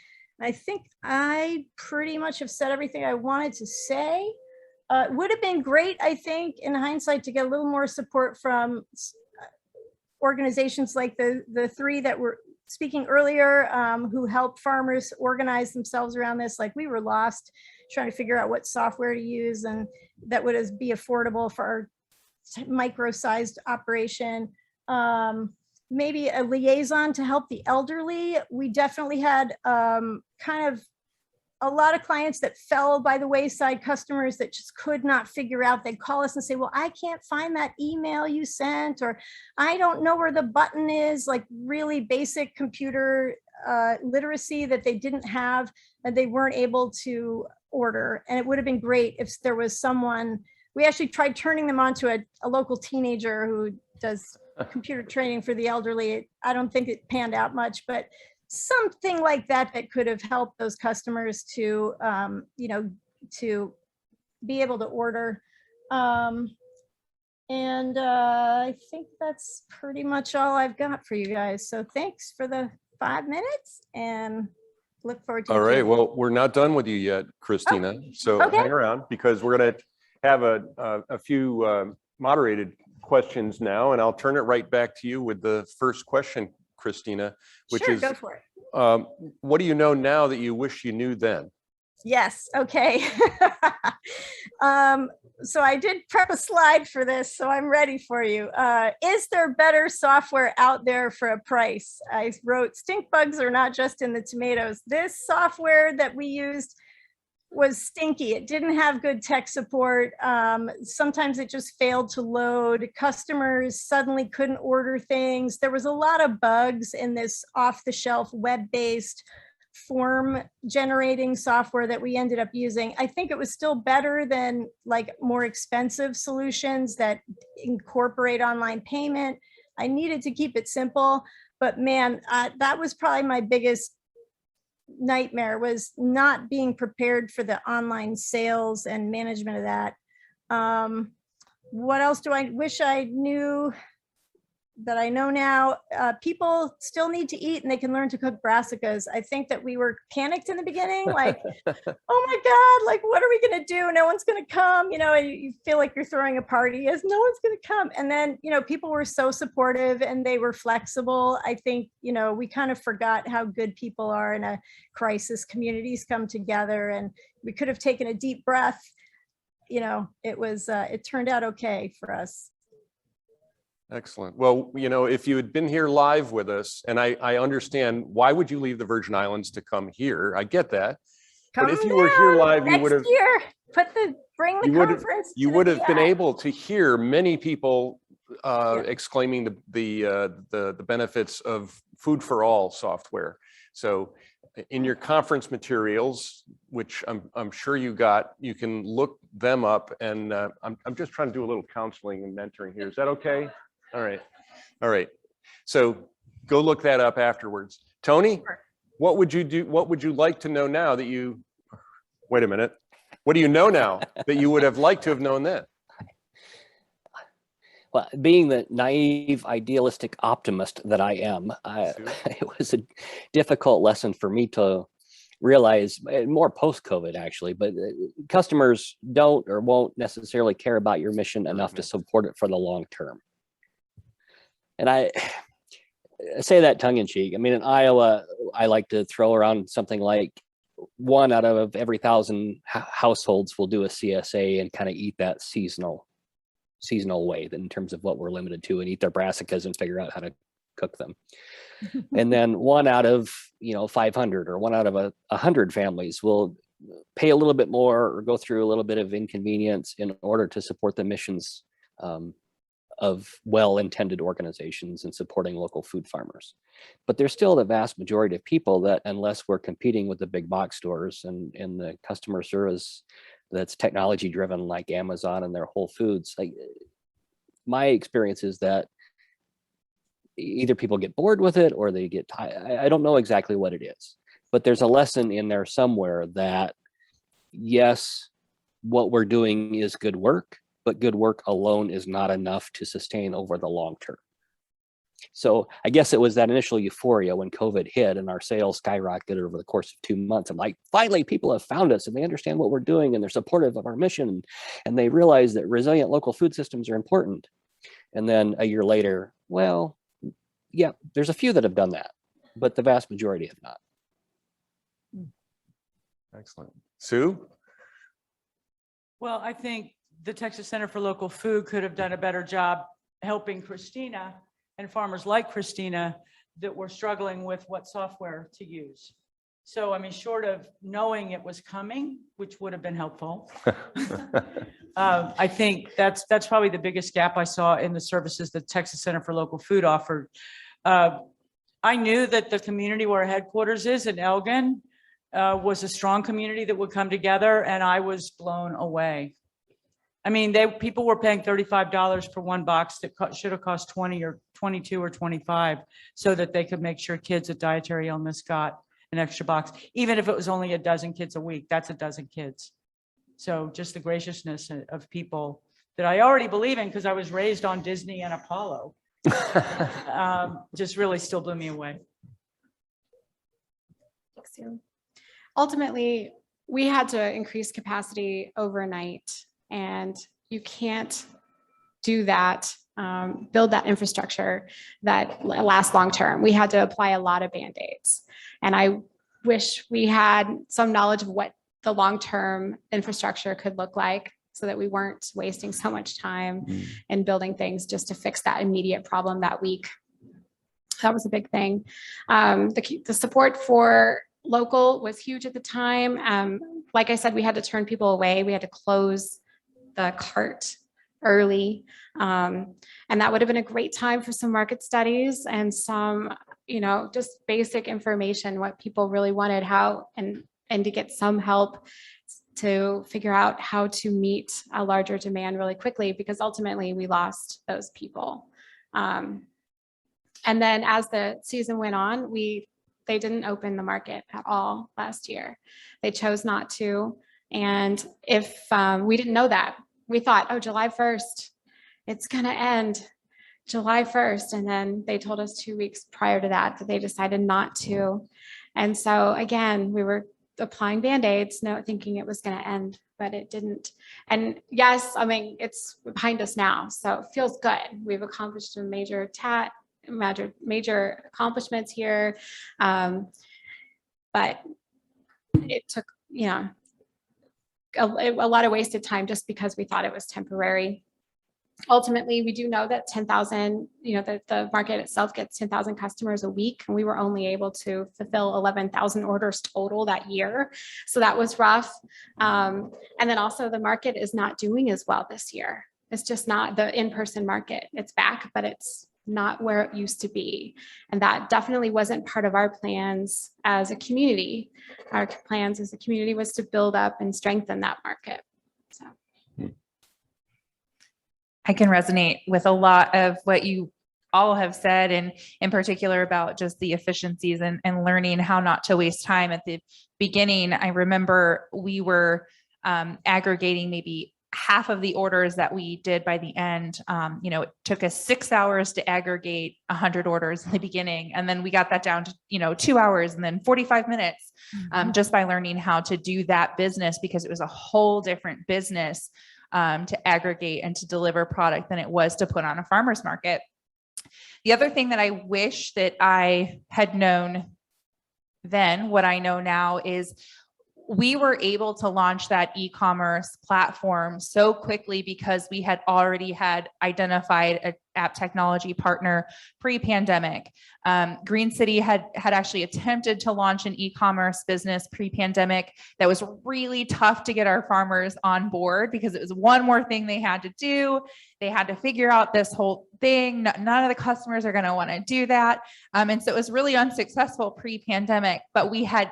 I think I pretty much have said everything I wanted to say. It would have been great, I think, in hindsight, to get a little more support from organizations like the three that were speaking earlier, who helped farmers organize themselves around this. Like, we were lost trying to figure out what software to use and that would be affordable for our micro-sized operation. Maybe a liaison to help the elderly. We definitely had kind of a lot of clients that fell by the wayside, customers that just could not figure out. They'd call us and say, well, I can't find that email you sent, or I don't know where the button is, like really basic computer literacy that they didn't have, and they weren't able to order. And it would have been great if there was someone. We actually tried turning them on to a local teenager who does computer training for the elderly. I don't think it panned out much, but something like that could have helped those customers to, to be able to order. And I think that's pretty much all I've got for you guys. So thanks for the 5 minutes and look forward to. All right, well, we're not done with you yet, Christina. So okay. hang around, because we're going to have a few moderated questions now, and I'll turn it right back to you with the first question, Christina, which Sure, is, go for it. what do you know now that you wish you knew then? Yes, okay. So I did prep a slide for this, so I'm ready for you. Is there better software out there for a price? I wrote, stink bugs are not just in the tomatoes. This software that we used was stinky. It didn't have good tech support. Sometimes it just failed to load. Customers suddenly couldn't order things. There was a lot of bugs in this off-the-shelf web-based form generating software that we ended up using. I think it was still better than like more expensive solutions that incorporate online payment. I needed to keep it simple, but man, that was probably my biggest nightmare, was not being prepared for the online sales and management of that. What else do I wish I knew that I know now? People still need to eat, and they can learn to cook brassicas. I think that we were panicked in the beginning, like, oh my God, like, what are we going to do? No one's going to come, you feel like you're throwing a party as no one's going to come. And then, people were so supportive and they were flexible. I think, we kind of forgot how good people are in a crisis. Communities come together, and we could have taken a deep breath. It turned out okay for us. Excellent. Well, if you had been here live with us, and I understand, why would you leave the Virgin Islands to come here? I get that. But if you were here live, you would have, bring the conference. You would have been able to hear many people exclaiming the benefits of Food for All software. So in your conference materials, which I'm sure you got, you can look them up. And I'm just trying to do a little counseling and mentoring here. Is that okay? All right. So go look that up afterwards. Tony, Sure. What would you do? What would you like to know now that wait a minute. What do you know now that you would have liked to have known then? Well, being the naive, idealistic optimist that I am, Sue? it was a difficult lesson for me to realize, more post-COVID actually, but customers don't or won't necessarily care about your mission enough to support it for the long term. And I say that tongue in cheek. I mean, in Iowa, I like to throw around something like 1 out of every 1,000 households will do a CSA and kind of eat that seasonal way in terms of what we're limited to, and eat their brassicas and figure out how to cook them. And then 1 out of 500 or 1 out of 100 families will pay a little bit more or go through a little bit of inconvenience in order to support the missions of well-intended organizations and supporting local food farmers. But there's still the vast majority of people that, unless we're competing with the big box stores and the customer service that's technology driven like Amazon and their Whole Foods, like my experience is that either people get bored with it or they get tired. I don't know exactly what it is, but there's a lesson in there somewhere that yes, what we're doing is good work, but good work alone is not enough to sustain over the long term. So I guess it was that initial euphoria when COVID hit and our sales skyrocketed over the course of 2 months. I'm like, finally, people have found us and they understand what we're doing and they're supportive of our mission. And they realize that resilient local food systems are important. And then a year later, well, yeah, there's a few that have done that, but the vast majority have not. Excellent. Sue? Well, I think the Texas Center for Local Food could have done a better job helping Christina and farmers like Christina that were struggling with what software to use. So, I mean, short of knowing it was coming, which would have been helpful, I think that's probably the biggest gap I saw in the services that Texas Center for Local Food offered. I knew that the community where our headquarters is in Elgin was a strong community that would come together, and I was blown away. I mean, people were paying $35 for one box that should have cost 20 or 22 or 25 so that they could make sure kids with dietary illness got an extra box. Even if it was only a dozen kids a week, that's a dozen kids. So just the graciousness of people that I already believe in because I was raised on Disney and Apollo, just really still blew me away. Thanks, Sue. Ultimately, we had to increase capacity overnight, and you can't do that, build that infrastructure that lasts long term. We had to apply a lot of Band-Aids. And I wish we had some knowledge of what the long-term infrastructure could look like so that we weren't wasting so much time in building things just to fix that immediate problem that week. That was a big thing. The support for local was huge at the time. Like I said, we had to turn people away. We had to close the cart early. And that would have been a great time for some market studies and some, just basic information, what people really wanted, how, and to get some help to figure out how to meet a larger demand really quickly, because ultimately we lost those people. And then as the season went on, they didn't open the market at all last year. They chose not to. And if we didn't know that, we thought, oh, July 1st, it's going to end July 1st. And then they told us 2 weeks prior to that they decided not to. And so again, we were applying Band-Aids, thinking it was going to end, but it didn't. And yes, I mean, it's behind us now, so it feels good. We've accomplished a major accomplishments here. But it took, a lot of wasted time just because we thought it was temporary. Ultimately, we do know that 10,000, the market itself gets 10,000 customers a week, and we were only able to fulfill 11,000 orders total that year. So that was rough. And then also the market is not doing as well this year. It's just not the in-person market. It's back, but it's not where it used to be. And that definitely wasn't part of our plans as a community. Our plans as a community was to build up and strengthen that market. So. I can resonate with a lot of what you all have said, and in particular about just the efficiencies and learning how not to waste time. At the beginning, I remember we were aggregating maybe half of the orders that we did by the end, it took us 6 hours to aggregate 100 orders in the beginning. And then we got that down to, 2 hours and then 45 minutes just by learning how to do that business, because it was a whole different business to aggregate and to deliver product than it was to put on a farmer's market. The other thing that I wish that I had known then, what I know now, is we were able to launch that e-commerce platform so quickly because we had already had identified an app technology partner pre-pandemic. Green City had actually attempted to launch an e-commerce business pre-pandemic that was really tough to get our farmers on board because it was one more thing they had to do. They had to figure out this whole thing. None of the customers are going to want to do that. And so it was really unsuccessful pre-pandemic, but we had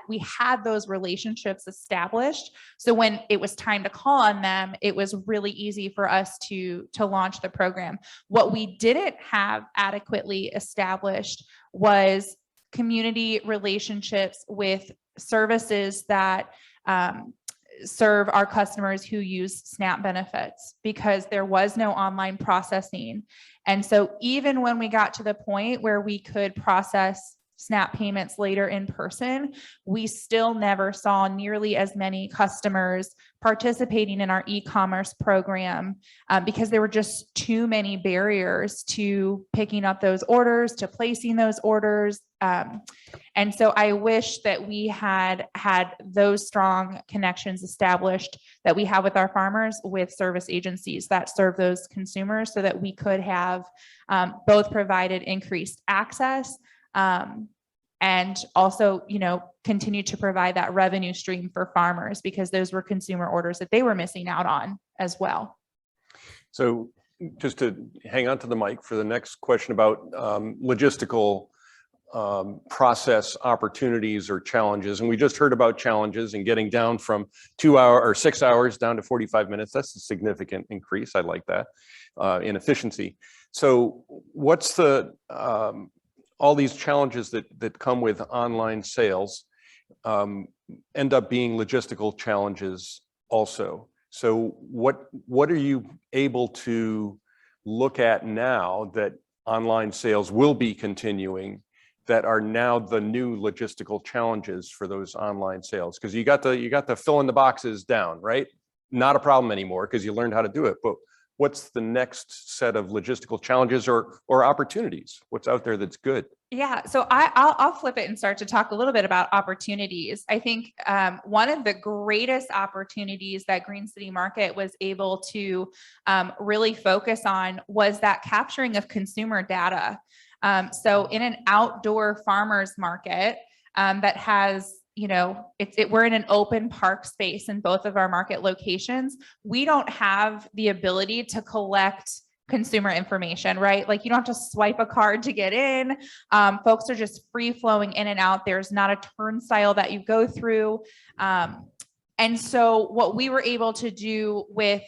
those relationships established. So when it was time to call on them, it was really easy for us to launch the program. What we didn't have adequately established was community relationships with services that serve our customers who use SNAP benefits, because there was no online processing. And so even when we got to the point where we could process SNAP payments later in person, we still never saw nearly as many customers participating in our e-commerce program because there were just too many barriers to picking up those orders, to placing those orders. And so I wish that we had those strong connections established that we have with our farmers, with service agencies that serve those consumers, so that we could have both provided increased access and also, continue to provide that revenue stream for farmers, because those were consumer orders that they were missing out on as well. So just to hang on to the mic for the next question about logistical process opportunities or challenges. And we just heard about challenges and getting down from 2 hours or 6 hours down to 45 minutes. That's a significant increase. I like that in efficiency. So what's the all these challenges that come with online sales end up being logistical challenges also. So what are you able to look at now that online sales will be continuing, that are now the new logistical challenges for those online sales? Because you got the fill in the boxes down, right? Not a problem anymore because you learned how to do it. But what's the next set of logistical challenges or opportunities? What's out there that's good? Yeah, so I'll flip it and start to talk a little bit about opportunities. I think one of the greatest opportunities that Green City Market was able to really focus on was that capturing of consumer data. So in an outdoor farmers market that has, we're in an open park space in both of our market locations, we don't have the ability to collect consumer information, right? Like, you don't have to swipe a card to get in. Folks are just free flowing in and out. There's not a turnstile that you go through. And so what we were able to do with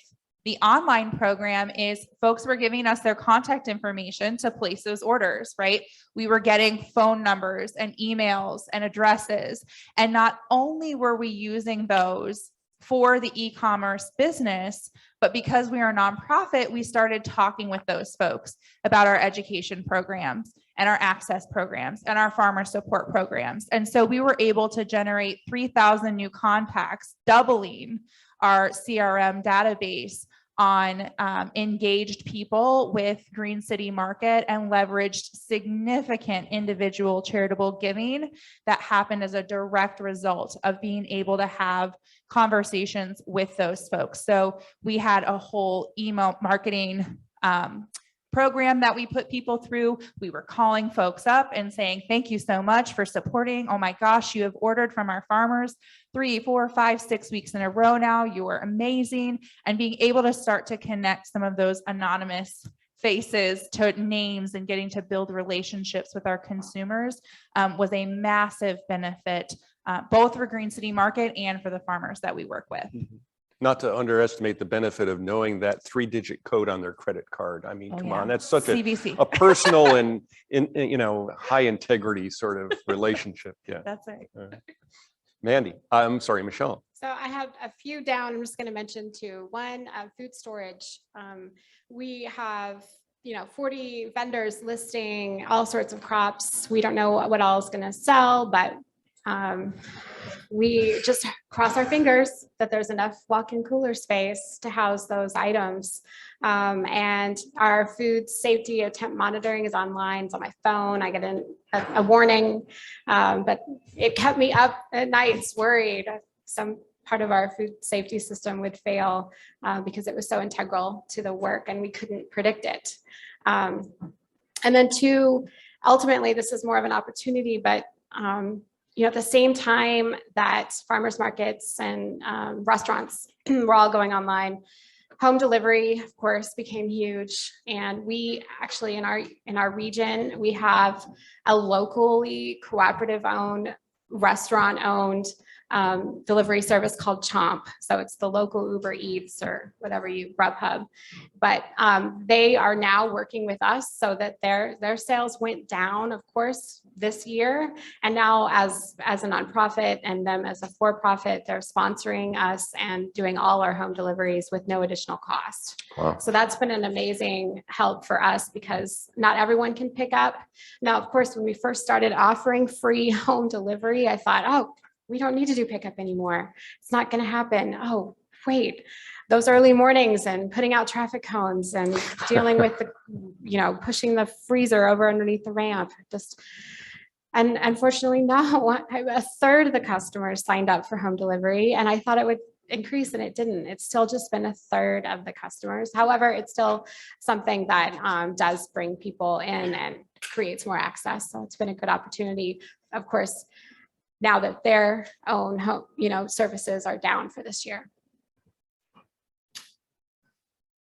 the online program is folks were giving us their contact information to place those orders, right? We were getting phone numbers and emails and addresses. And not only were we using those for the e-commerce business, but because we are a nonprofit, we started talking with those folks about our education programs and our access programs and our farmer support programs. And so we were able to generate 3,000 new contacts, doubling our CRM database on engaged people with Green City Market, and leveraged significant individual charitable giving that happened as a direct result of being able to have conversations with those folks. So we had a whole email marketing program that we put people through. We were calling folks up and saying, thank you so much for supporting. Oh my gosh, you have ordered from our farmers 3, 4, 5, 6 weeks in a row now. You are amazing. And being able to start to connect some of those anonymous faces to names and getting to build relationships with our consumers was a massive benefit, both for Green City Market and for the farmers that we work with. Not to underestimate the benefit of knowing that 3-digit code on their credit card. I mean, Oh, come yeah. on, that's such CVC. a personal and high integrity sort of relationship. Yeah. That's right. Mandy, I'm sorry, Michelle. So I have a few down. I'm just going to mention two. One, food storage. We have, 40 vendors listing all sorts of crops. We don't know what all is going to sell, but we just cross our fingers that there's enough walk-in cooler space to house those items. And our food safety attempt monitoring is online. It's on my phone. I get a warning, but it kept me up at nights worried some part of our food safety system would fail because it was so integral to the work and we couldn't predict it. And then two, ultimately, this is more of an opportunity, but at the same time that farmers markets and restaurants were all going online, home delivery, of course, became huge. And we actually, in our region, we have a locally cooperative owned, restaurant owned delivery service called Chomp. So it's the local Uber Eats or whatever you Grubhub, but they are now working with us so that their sales went down, of course, this year. And now as a nonprofit and them as a for-profit, they're sponsoring us and doing all our home deliveries with no additional cost. Wow. So that's been an amazing help for us because not everyone can pick up. Now, of course, when we first started offering free home delivery, I thought, oh, we don't need to do pickup anymore. It's not going to happen. Oh, wait, those early mornings and putting out traffic cones and dealing with the, pushing the freezer over underneath the ramp. And unfortunately, now a third of the customers signed up for home delivery, and I thought it would increase and it didn't. It's still just been a third of the customers. However, it's still something that does bring people in and creates more access. So it's been a good opportunity. Of course, now that their own home, services are down for this year.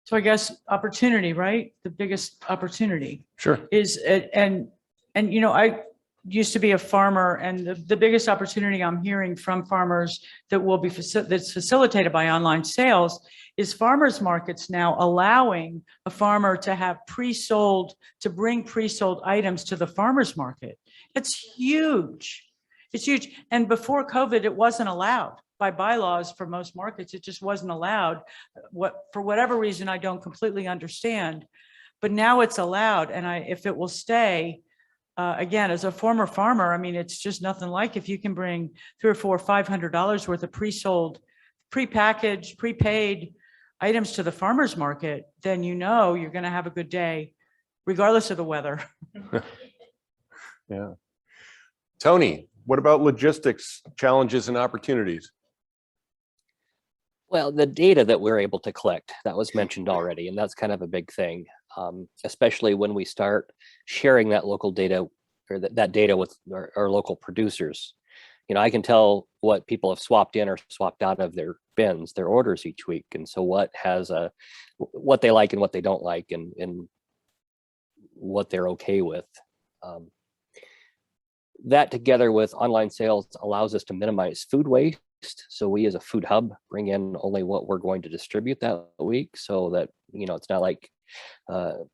So I guess opportunity, right? The biggest opportunity Sure. is, and I used to be a farmer, and the biggest opportunity I'm hearing from farmers that will be that's facilitated by online sales is farmers markets now allowing a farmer to have to bring pre-sold items to the farmers market. It's huge. It's huge. And before COVID, it wasn't allowed by bylaws for most markets. It just wasn't allowed. For whatever reason, I don't completely understand, but now it's allowed. And if it will stay, again, as a former farmer, I mean, it's just nothing like if you can bring $300 or $400, $500 worth of pre-sold, pre-packaged, prepaid items to the farmer's market, then you're going to have a good day, regardless of the weather. Yeah. Tony, what about logistics challenges and opportunities? Well, the data that we're able to collect, that was mentioned already, and that's kind of a big thing, especially when we start sharing that local data or that data with our local producers. I can tell what people have swapped in or swapped out of their bins, their orders each week. And so what they like and what they don't like and what they're okay with. That together with online sales allows us to minimize food waste. So we as a food hub bring in only what we're going to distribute that week so that, it's not like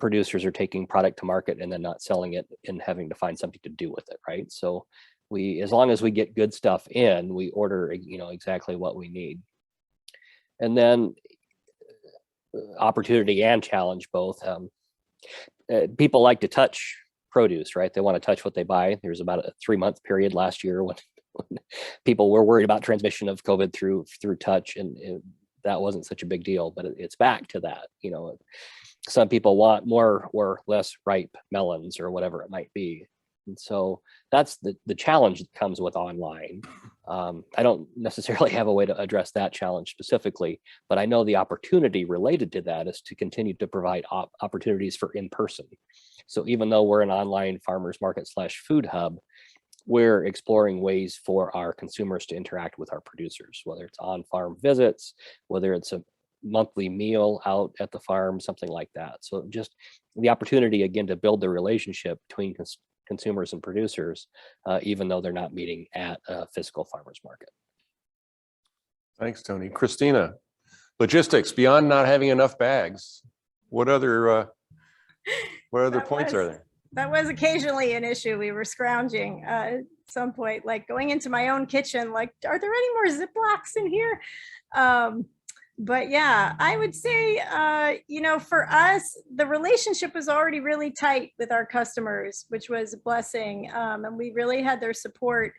producers are taking product to market and then not selling it and having to find something to do with it, right? So as long as we get good stuff in, we order, exactly what we need. And then opportunity and challenge both. People like to touch produce, right? They want to touch what they buy. There's about a 3-month period last year when people were worried about transmission of COVID through touch, and that wasn't such a big deal, but it's back to that. Some people want more or less ripe melons or whatever it might be. And so that's the challenge that comes with online. I don't necessarily have a way to address that challenge specifically, but I know the opportunity related to that is to continue to provide opportunities for in-person. So even though we're an online farmers market / food hub, we're exploring ways for our consumers to interact with our producers, whether it's on-farm visits, whether it's a monthly meal out at the farm, something like that. So just the opportunity, again, to build the relationship between consumers and producers, even though they're not meeting at a physical farmers market. Thanks, Tony. Christina, logistics, beyond not having enough bags, what other points are there? That was occasionally an issue. We were scrounging. some point, like going into my own kitchen, like, are there any more Ziplocs in here? But yeah, I would say, for us, the relationship was already really tight with our customers, which was a blessing. And we really had their support.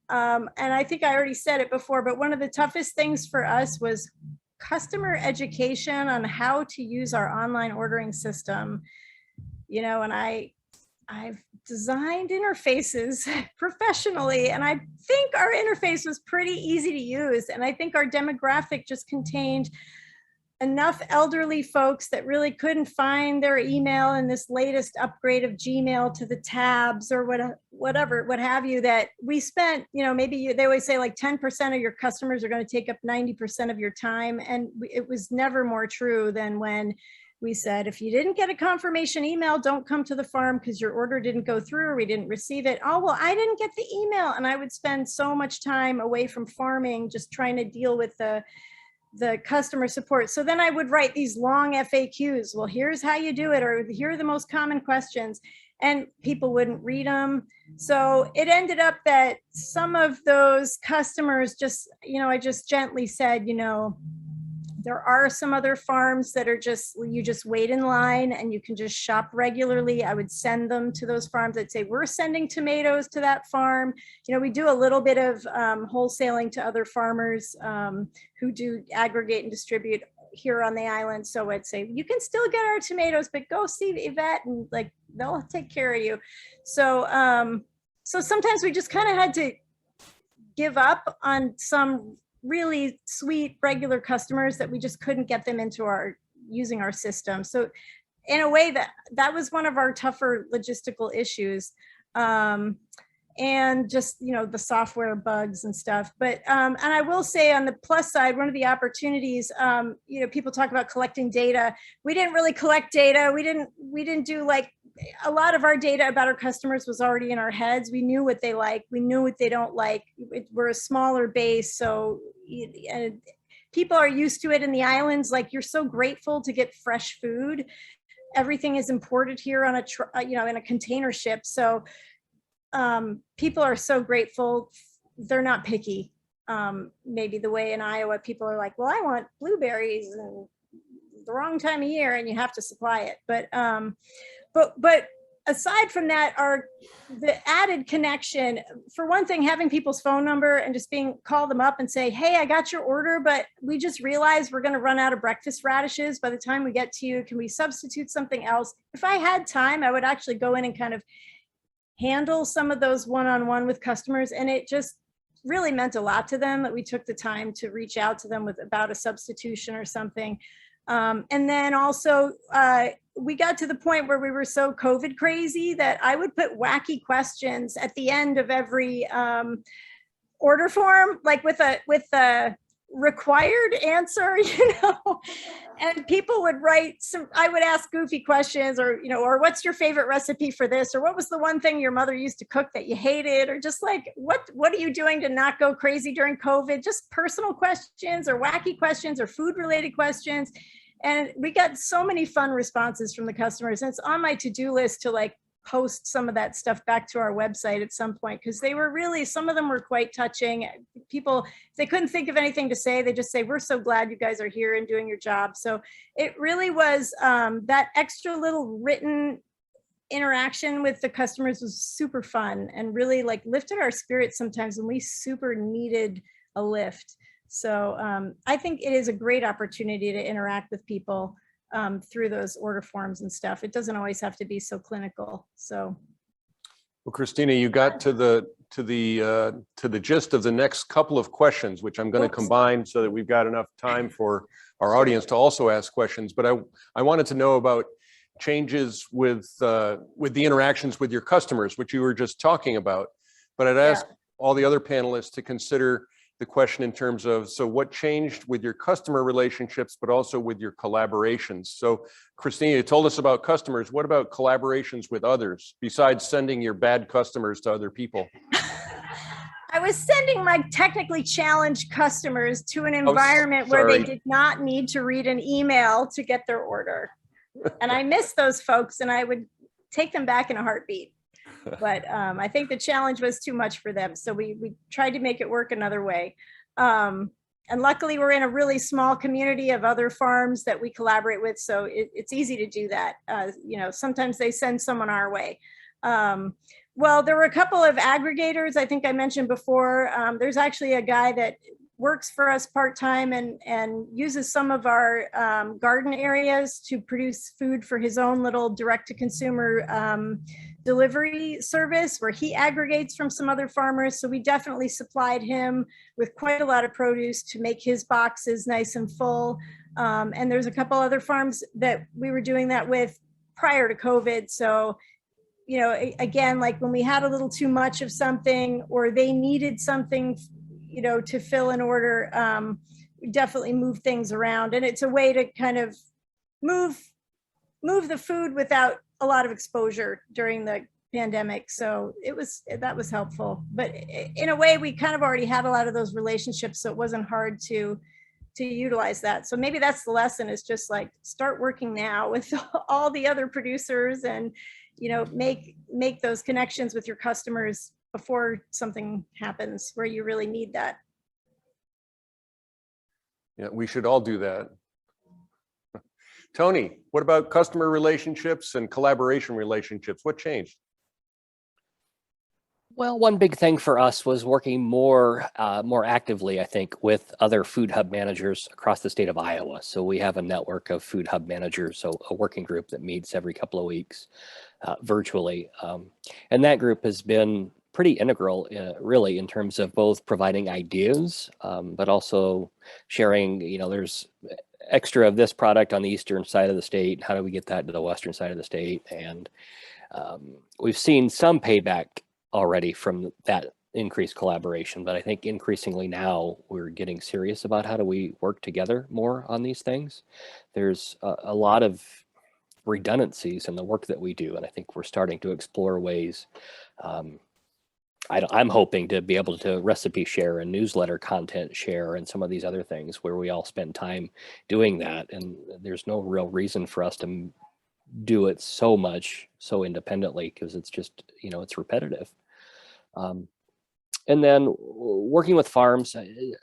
And I think I already said it before, but one of the toughest things for us was customer education on how to use our online ordering system. And I've designed interfaces professionally, and I think our interface was pretty easy to use. And I think our demographic just contained enough elderly folks that really couldn't find their email in this latest upgrade of Gmail to the tabs or whatever, what have you, that we spent, they always say like 10% of your customers are going to take up 90% of your time. And it was never more true than when we said, if you didn't get a confirmation email, don't come to the farm because your order didn't go through or we didn't receive it. Oh, well, I didn't get the email. And I would spend so much time away from farming, just trying to deal with the customer support. So then I would write these long FAQs. Well, here's how you do it, or here are the most common questions, and people wouldn't read them. So it ended up that some of those customers just, I just gently said, there are some other farms that are you just wait in line and you can just shop regularly. I would send them to those farms. I'd say, we're sending tomatoes to that farm. We do a little bit of wholesaling to other farmers who do aggregate and distribute here on the island. So I'd say, you can still get our tomatoes, but go see Yvette and like, they'll take care of you. So, so sometimes we just kind of had to give up on some really sweet regular customers that we just couldn't get them into using our system. So in a way that was one of our tougher logistical issues. And just, the software bugs and stuff. But, and I will say on the plus side, one of the opportunities, people talk about collecting data. We didn't really collect data. We didn't do like, a lot of our data about our customers was already in our heads. We knew what they like. We knew what they don't like. We're a smaller base. So people are used to it in the islands. Like, you're so grateful to get fresh food. Everything is imported here on in a container ship. So people are so grateful. They're not picky. Maybe the way in Iowa, people are like, well, I want blueberries and the wrong time of year, and you have to supply it. But aside from that, the added connection, for one thing, having people's phone number and just call them up and say, hey, I got your order, but we just realized we're going to run out of breakfast radishes by the time we get to you. Can we substitute something else? If I had time, I would actually go in and kind of handle some of those one-on-one with customers. And it just really meant a lot to them that we took the time to reach out to them about a substitution or something. And then also, we got to the point where we were so COVID crazy that I would put wacky questions at the end of every order form, like with a required answer, and people would write I would ask goofy questions, or what's your favorite recipe for this, or what was the one thing your mother used to cook that you hated, or just like, what are you doing to not go crazy during COVID? Just personal questions or wacky questions or food related questions. And we got so many fun responses from the customers. And it's on my to-do list to like post some of that stuff back to our website at some point, because they were really, some of them were quite touching. People, if they couldn't think of anything to say, they just say, we're so glad you guys are here and doing your job. So it really was that extra little written interaction with the customers was super fun and really like lifted our spirits sometimes when we super needed a lift. So I think it is a great opportunity to interact with people through those order forms and stuff. It doesn't always have to be so clinical. So, Well, Christina, you got to the gist of the next couple of questions, which I'm going to combine so that we've got enough time for our audience to also ask questions. But I wanted to know about changes with the interactions with your customers, which you were just talking about. But I'd ask all the other panelists to consider the question in terms of, so what changed with your customer relationships, but also with your collaborations? So Christina, you told us about customers. What about collaborations with others besides sending your bad customers to other people? I was sending my technically challenged customers to an environment where they did not need to read an email to get their order. And I miss those folks, and I would take them back in a heartbeat. But I think the challenge was too much for them. So we tried to make it work another way. And luckily we're in a really small community of other farms that we collaborate with. So it's easy to do that. You know, sometimes they send someone our way. Well, there were a couple of aggregators I think I mentioned before. There's actually a guy that works for us part-time and uses some of our garden areas to produce food for his own little direct-to-consumer delivery service where he aggregates from some other farmers. So we definitely supplied him with quite a lot of produce to make his boxes nice and full. And there's a couple other farms that we were doing that with prior to COVID. So, you know, again, like when we had a little too much of something or they needed something, you know, to fill an order, we definitely move things around. And it's a way to kind of move the food without a lot of exposure during the pandemic. So that was helpful. But in a way, we kind of already had a lot of those relationships, so it wasn't hard to utilize that. So maybe that's the lesson, is just like start working now with all the other producers and, you know, make those connections with your customers before something happens where you really need that. Yeah, we should all do that. Tony, what about customer relationships and collaboration relationships? What changed? Well, one big thing for us was working more actively, I think, with other food hub managers across the state of Iowa. So we have a network of food hub managers, so a working group that meets every couple of weeks virtually. And that group has been pretty integral, really, in terms of both providing ideas, but also sharing, you know, there's extra of this product on the eastern side of the state. How do we get that to the western side of the state? And we've seen some payback already from that increased collaboration, but I think increasingly now we're getting serious about how do we work together more on these things. There's a lot of redundancies in the work that we do, and I think we're starting to explore ways. I'm hoping to be able to recipe share and newsletter content share and some of these other things where we all spend time doing that. And there's no real reason for us to do it so independently, because it's just, you know, it's repetitive. And then working with farms,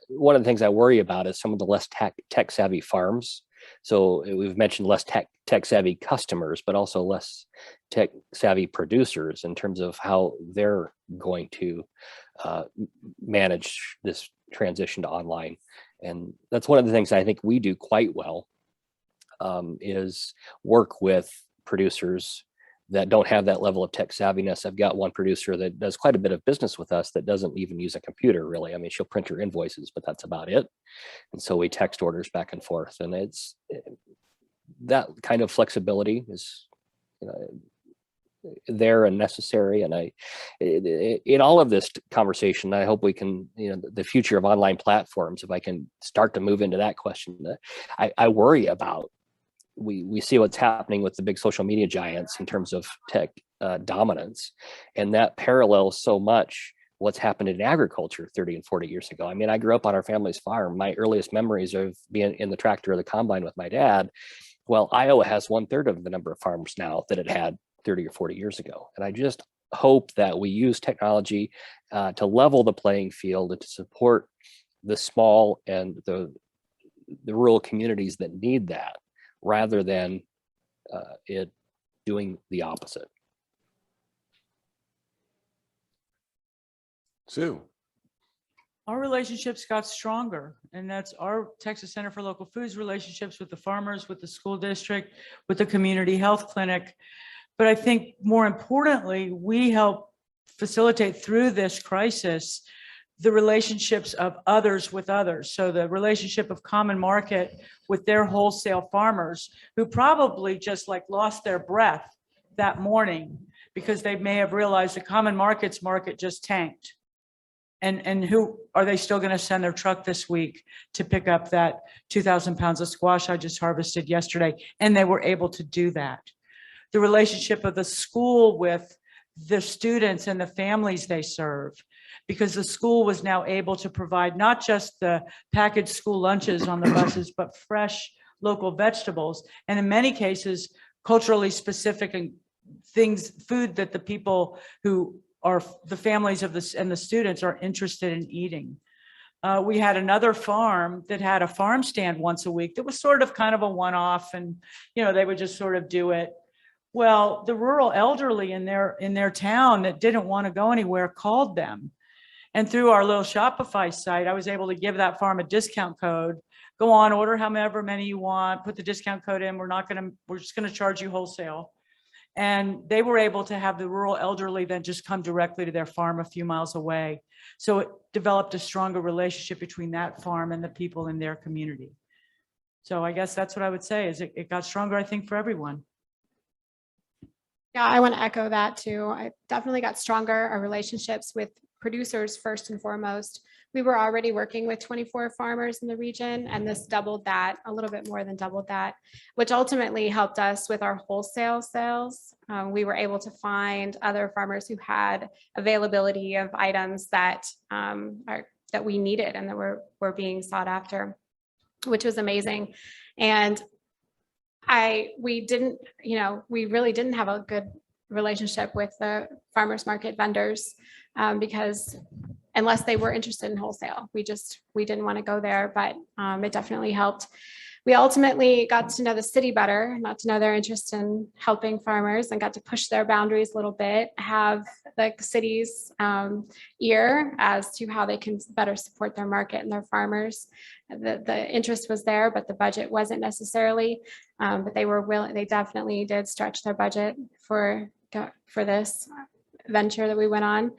one of the things I worry about is some of the less tech savvy farms. So we've mentioned less tech savvy customers, but also less tech savvy producers in terms of how they're going to manage this transition to online. And that's one of the things I think we do quite well, is work with producers that don't have that level of tech savviness. I've got one producer that does quite a bit of business with us that doesn't even use a computer, really. I mean, she'll print her invoices, but that's about it. And so we text orders back and forth. And it's that kind of flexibility is, you know, there and necessary. And in all of this conversation, I hope we can, you know, the future of online platforms, if I can start to move into that question, I worry about. We see what's happening with the big social media giants in terms of tech dominance, and that parallels so much what's happened in agriculture 30 and 40 years ago. I mean, I grew up on our family's farm. My earliest memories of being in the tractor or the combine with my dad. Well, Iowa has 1/3 of the number of farms now that it had 30 or 40 years ago. And I just hope that we use technology to level the playing field and to support the small and the rural communities that need that, rather than it doing the opposite. Sue. Our relationships got stronger, and that's our Texas Center for Local Foods relationships with the farmers, with the school district, with the community health clinic. But I think more importantly, we help facilitate through this crisis the relationships of others with others. So the relationship of Common Market with their wholesale farmers, who probably just like lost their breath that morning because they may have realized the Common Market's market just tanked. And who are they still going to send their truck this week to pick up that 2,000 pounds of squash I just harvested yesterday? And they were able to do that. The relationship of the school with the students and the families they serve, because the school was now able to provide not just the packaged school lunches on the buses, but fresh local vegetables, and in many cases, culturally specific food that the people who are the families of this and the students are interested in eating. We had another farm that had a farm stand once a week that was sort of kind of a one-off, and they would just sort of do it. Well, the rural elderly in their town that didn't want to go anywhere called them. And through our little Shopify site, I was able to give that farm a discount code. Go on, order however many you want, put the discount code in. We're just going to charge you wholesale. And they were able to have the rural elderly then just come directly to their farm a few miles away. So it developed a stronger relationship between that farm and the people in their community. So I guess that's what I would say is it got stronger, I think, for everyone. Yeah, I want to echo that too. I definitely got stronger, our relationships with producers first and foremost. We were already working with 24 farmers in the region, and this doubled that, a little bit more than doubled that, which ultimately helped us with our wholesale sales. We were able to find other farmers who had availability of items that that we needed and that were being sought after, which was amazing. And we really didn't have a good relationship with the farmers market vendors because unless they were interested in wholesale, we didn't want to go there, but it definitely helped. We ultimately got to know the city better, got to know their interest in helping farmers and got to push their boundaries a little bit, have the city's ear as to how they can better support their market and their farmers. The interest was there, but the budget wasn't necessarily, but they were willing, they definitely did stretch their budget for this venture that we went on.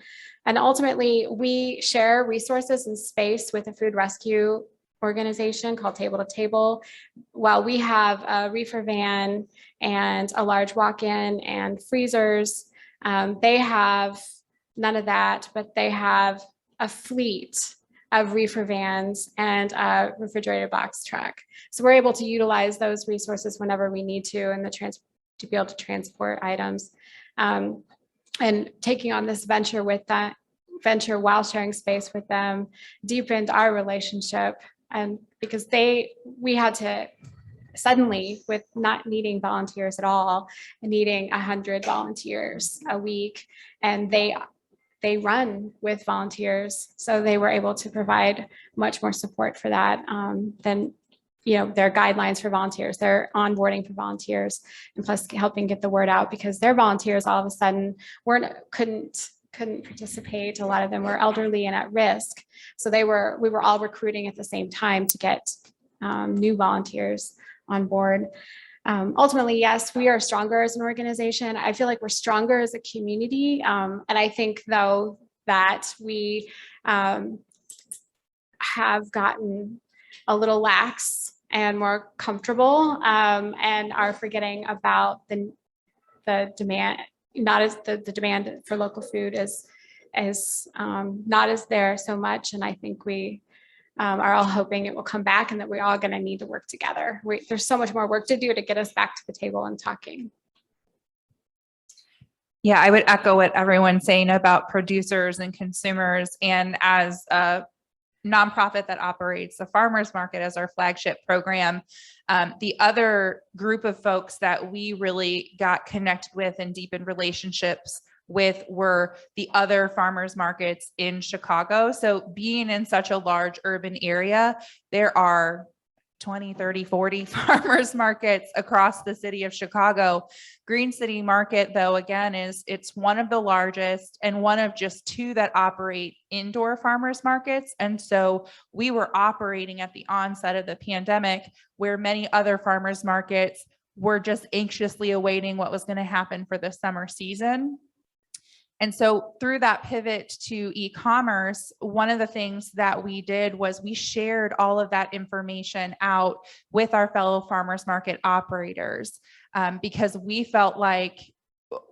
And ultimately, we share resources and space with a food rescue organization called Table to Table. While we have a reefer van and a large walk-in and freezers, they have none of that, but they have a fleet of reefer vans and a refrigerated box truck. So we're able to utilize those resources whenever we need to, and to be able to transport items. And taking on this venture while sharing space with them deepened our relationship. And because we had to suddenly, with not needing volunteers at all, and needing 100 volunteers a week, and they run with volunteers, so they were able to provide much more support for that than their guidelines for volunteers, their onboarding for volunteers, and plus helping get the word out, because their volunteers all of a sudden couldn't participate. A lot of them were elderly and at risk. So we were all recruiting at the same time to get new volunteers on board. Ultimately, yes, we are stronger as an organization. I feel like we're stronger as a community. And I think though that we have gotten a little lax and more comfortable and are forgetting about the demand, not as the demand for local food is not as there so much. And I think we are all hoping it will come back and that we're all going to need to work together. There's so much more work to do to get us back to the table and talking. Yeah, I would echo what everyone's saying about producers and consumers. And as a nonprofit that operates the farmers market as our flagship program, the other group of folks that we really got connected with and deepened relationships with were the other farmers markets in Chicago. So being in such a large urban area, there are 20, 30, 40 farmers markets across the city of Chicago. Green City Market, though, again, it's one of the largest and one of just two that operate indoor farmers markets. And so we were operating at the onset of the pandemic, where many other farmers markets were just anxiously awaiting what was going to happen for the summer season. And so through that pivot to e-commerce, one of the things that we did was we shared all of that information out with our fellow farmers market operators, because we felt like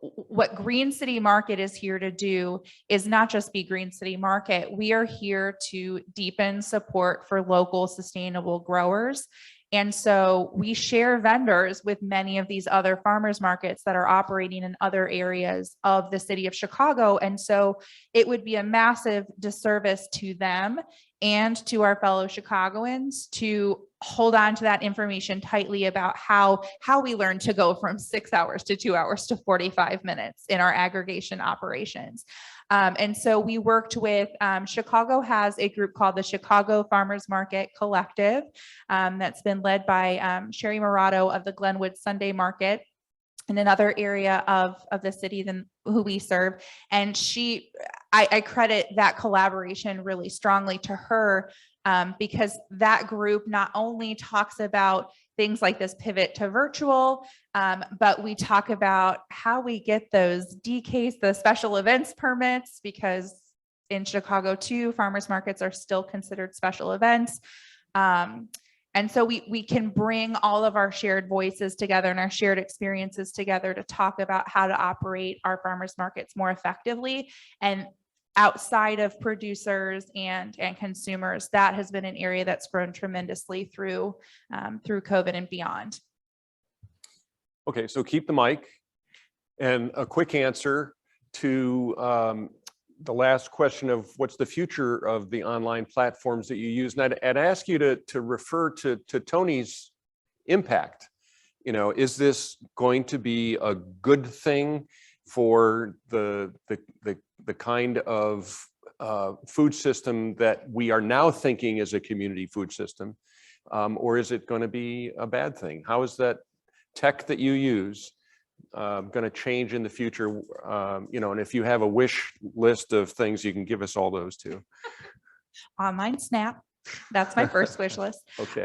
what Green City Market is here to do is not just be Green City Market. We are here to deepen support for local sustainable growers. And so we share vendors with many of these other farmers markets that are operating in other areas of the city of Chicago. And so it would be a massive disservice to them and to our fellow Chicagoans to hold on to that information tightly about how we learn to go from 6 hours to 2 hours to 45 minutes in our aggregation operations. And so we worked with, Chicago has a group called the Chicago Farmers Market Collective that's been led by Sherry Morato of the Glenwood Sunday Market in another area of the city than who we serve. And I credit that collaboration really strongly to her because that group not only talks about things like this pivot to virtual, but we talk about how we get those DKs, the special events permits, because in Chicago too, farmers markets are still considered special events. And so we can bring all of our shared voices together and our shared experiences together to talk about how to operate our farmers markets more effectively. And outside of producers and consumers, that has been an area that's grown tremendously through COVID and beyond. Okay, so keep the mic. And a quick answer to the last question of what's the future of the online platforms that you use. And I'd ask you to refer to Tony's impact. You know, is this going to be a good thing for the kind of food system that we are now thinking is a community food system? Or is it going to be a bad thing? How is that tech that you use going to change in the future? You know, and if you have a wish list of things, you can give us all those too. Online SNAP. That's my first wish list. Okay.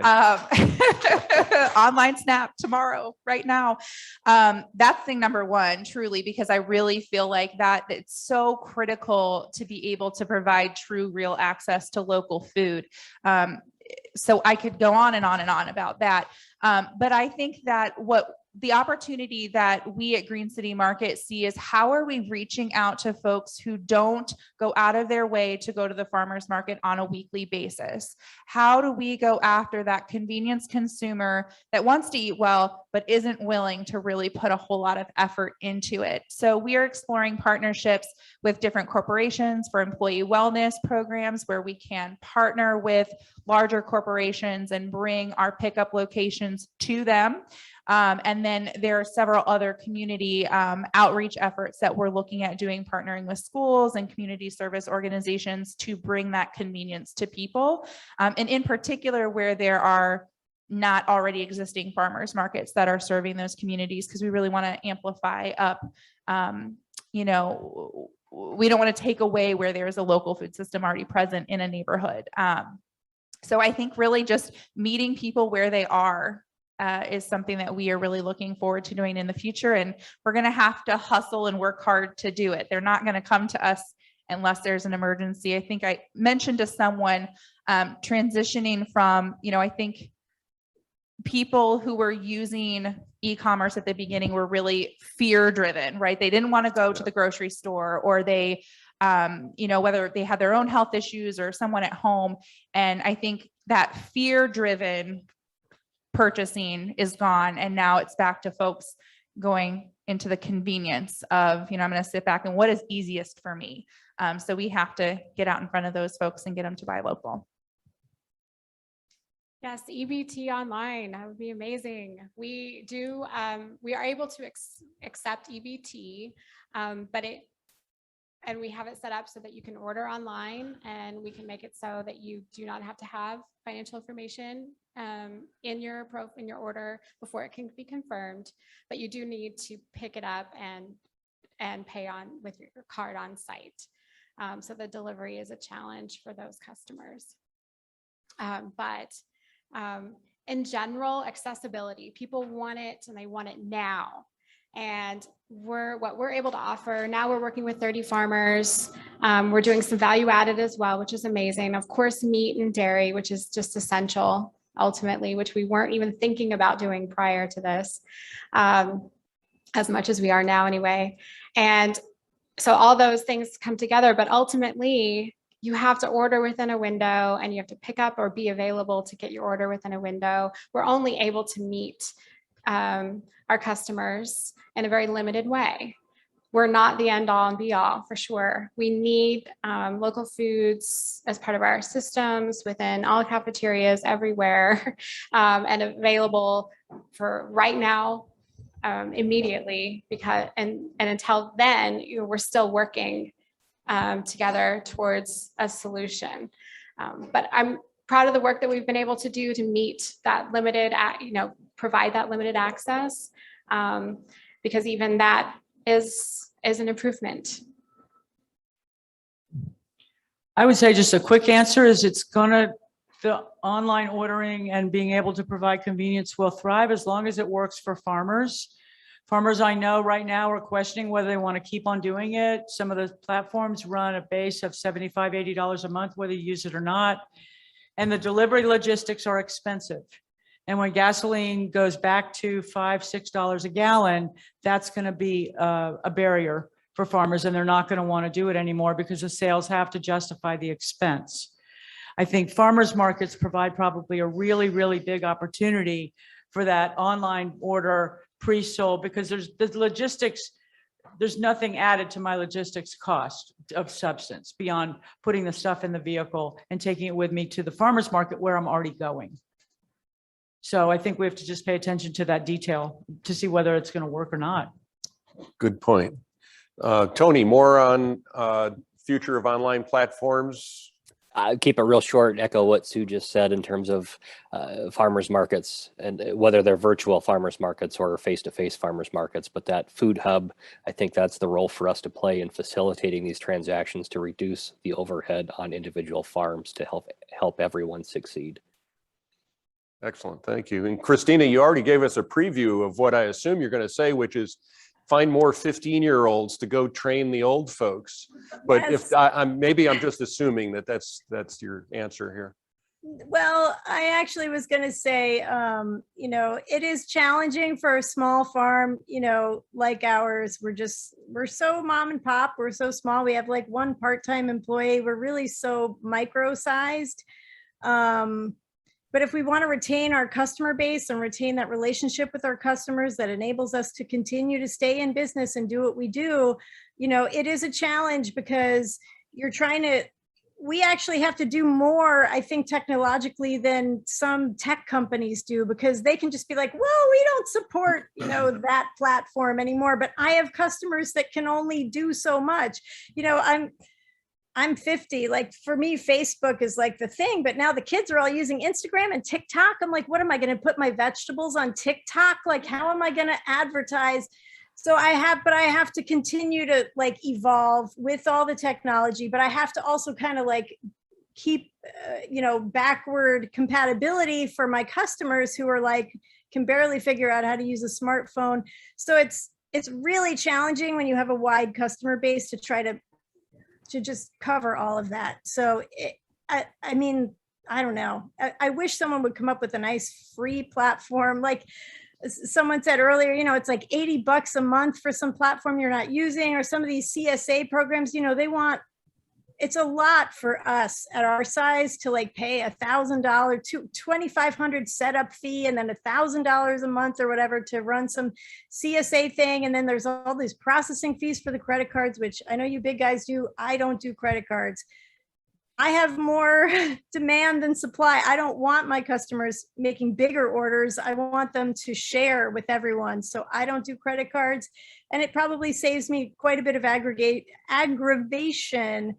Online SNAP tomorrow, right now. That's thing number one, truly, because I really feel like that it's so critical to be able to provide true, real access to local food. So I could go on and on and on about that. But I think that what the opportunity that we at Green City Market see is how are we reaching out to folks who don't go out of their way to go to the farmers market on a weekly basis? How do we go after that convenience consumer that wants to eat well, but isn't willing to really put a whole lot of effort into it? So we are exploring partnerships with different corporations for employee wellness programs where we can partner with larger corporations and bring our pickup locations to them. And then there are several other community outreach efforts that we're looking at doing, partnering with schools and community service organizations to bring that convenience to people. And in particular, where there are not already existing farmers markets that are serving those communities, because we really want to amplify up, you know, we don't want to take away where there's a local food system already present in a neighborhood. So I think really just meeting people where they are is something that we are really looking forward to doing in the future. And we're going to have to hustle and work hard to do it. They're not going to come to us unless there's an emergency. I think I mentioned to someone transitioning from, you know, I think people who were using e-commerce at the beginning were really fear driven, right? They didn't want to go to the grocery store, or they, you know, whether they had their own health issues or someone at home. And I think that fear driven purchasing is gone. And now it's back to folks going into the convenience of, you know, I'm going to sit back and what is easiest for me. So we have to get out in front of those folks and get them to buy local. Yes, EBT online, that would be amazing. We do, we are able to accept EBT, and we have it set up so that you can order online, and we can make it so that you do not have to have financial information in your order before it can be confirmed, but you do need to pick it up and pay on with your card on site. So the delivery is a challenge for those customers. But in general, accessibility, people want it and they want it now. And what we're able to offer now, we're working with 30 farmers. We're doing some value added as well, which is amazing. Of course, meat and dairy, which is just essential ultimately, which we weren't even thinking about doing prior to this, as much as we are now anyway. And so all those things come together, but ultimately you have to order within a window and you have to pick up or be available to get your order within a window. We're only able to meet our customers in a very limited way. We're not the end all and be all, for sure. We need local foods as part of our systems within all cafeterias everywhere and available for right now, immediately, because and until then, we're still working together towards a solution. But I'm proud of the work that we've been able to do to meet that limited, provide that limited access, because even that is an improvement. I would say just a quick answer is the online ordering and being able to provide convenience will thrive as long as it works for farmers. Farmers I know right now are questioning whether they want to keep on doing it. Some of the platforms run a base of $75, $80 a month, whether you use it or not. And the delivery logistics are expensive. And when gasoline goes back to $5, $6 a gallon, that's going to be a barrier for farmers, and they're not going to want to do it anymore because the sales have to justify the expense. I think farmers markets provide probably a really, really big opportunity for that online order pre-sold, because there's the logistics, there's nothing added to my logistics cost of substance beyond putting the stuff in the vehicle and taking it with me to the farmer's market where I'm already going. So I think we have to just pay attention to that detail to see whether it's going to work or not. Good point. Tony, more on future of online platforms? I'll keep it real short and echo what Sue just said in terms of farmers markets, and whether they're virtual farmers markets or face-to-face farmers markets. But that food hub, I think that's the role for us to play in facilitating these transactions to reduce the overhead on individual farms to help everyone succeed. Excellent, thank you. And Christina, you already gave us a preview of what I assume you're going to say, which is find more 15-year-olds to go train the old folks. But Yes. if maybe I'm just assuming that that's your answer here. Well, I actually was going to say, it is challenging for a small farm, like ours. We're so mom and pop. We're so small. We have like one part-time employee. We're really so micro-sized. But if we want to retain our customer base and retain that relationship with our customers that enables us to continue to stay in business and do what we do, it is a challenge, because we actually have to do more, I think, technologically than some tech companies do, because they can just be like, well, we don't support, that platform anymore. But I have customers that can only do so much. I'm 50, like for me, Facebook is like the thing, but now the kids are all using Instagram and TikTok. I'm like, what am I going to put my vegetables on TikTok? Like, how am I going to advertise? So I have to continue to like evolve with all the technology, but I have to also kind of like keep, backward compatibility for my customers who are like, can barely figure out how to use a smartphone. So it's really challenging when you have a wide customer base to try to just cover all of that. So I don't know. I wish someone would come up with a nice free platform. Like someone said earlier, it's like $80 a month for some platform you're not using, or some of these CSA programs, it's a lot for us at our size to like pay $1,000 to $2,500 setup fee, and then $1,000 a month or whatever to run some CSA thing. And then there's all these processing fees for the credit cards, which I know you big guys do. I don't do credit cards. I have more demand than supply. I don't want my customers making bigger orders. I want them to share with everyone. So I don't do credit cards, and it probably saves me quite a bit of aggravation.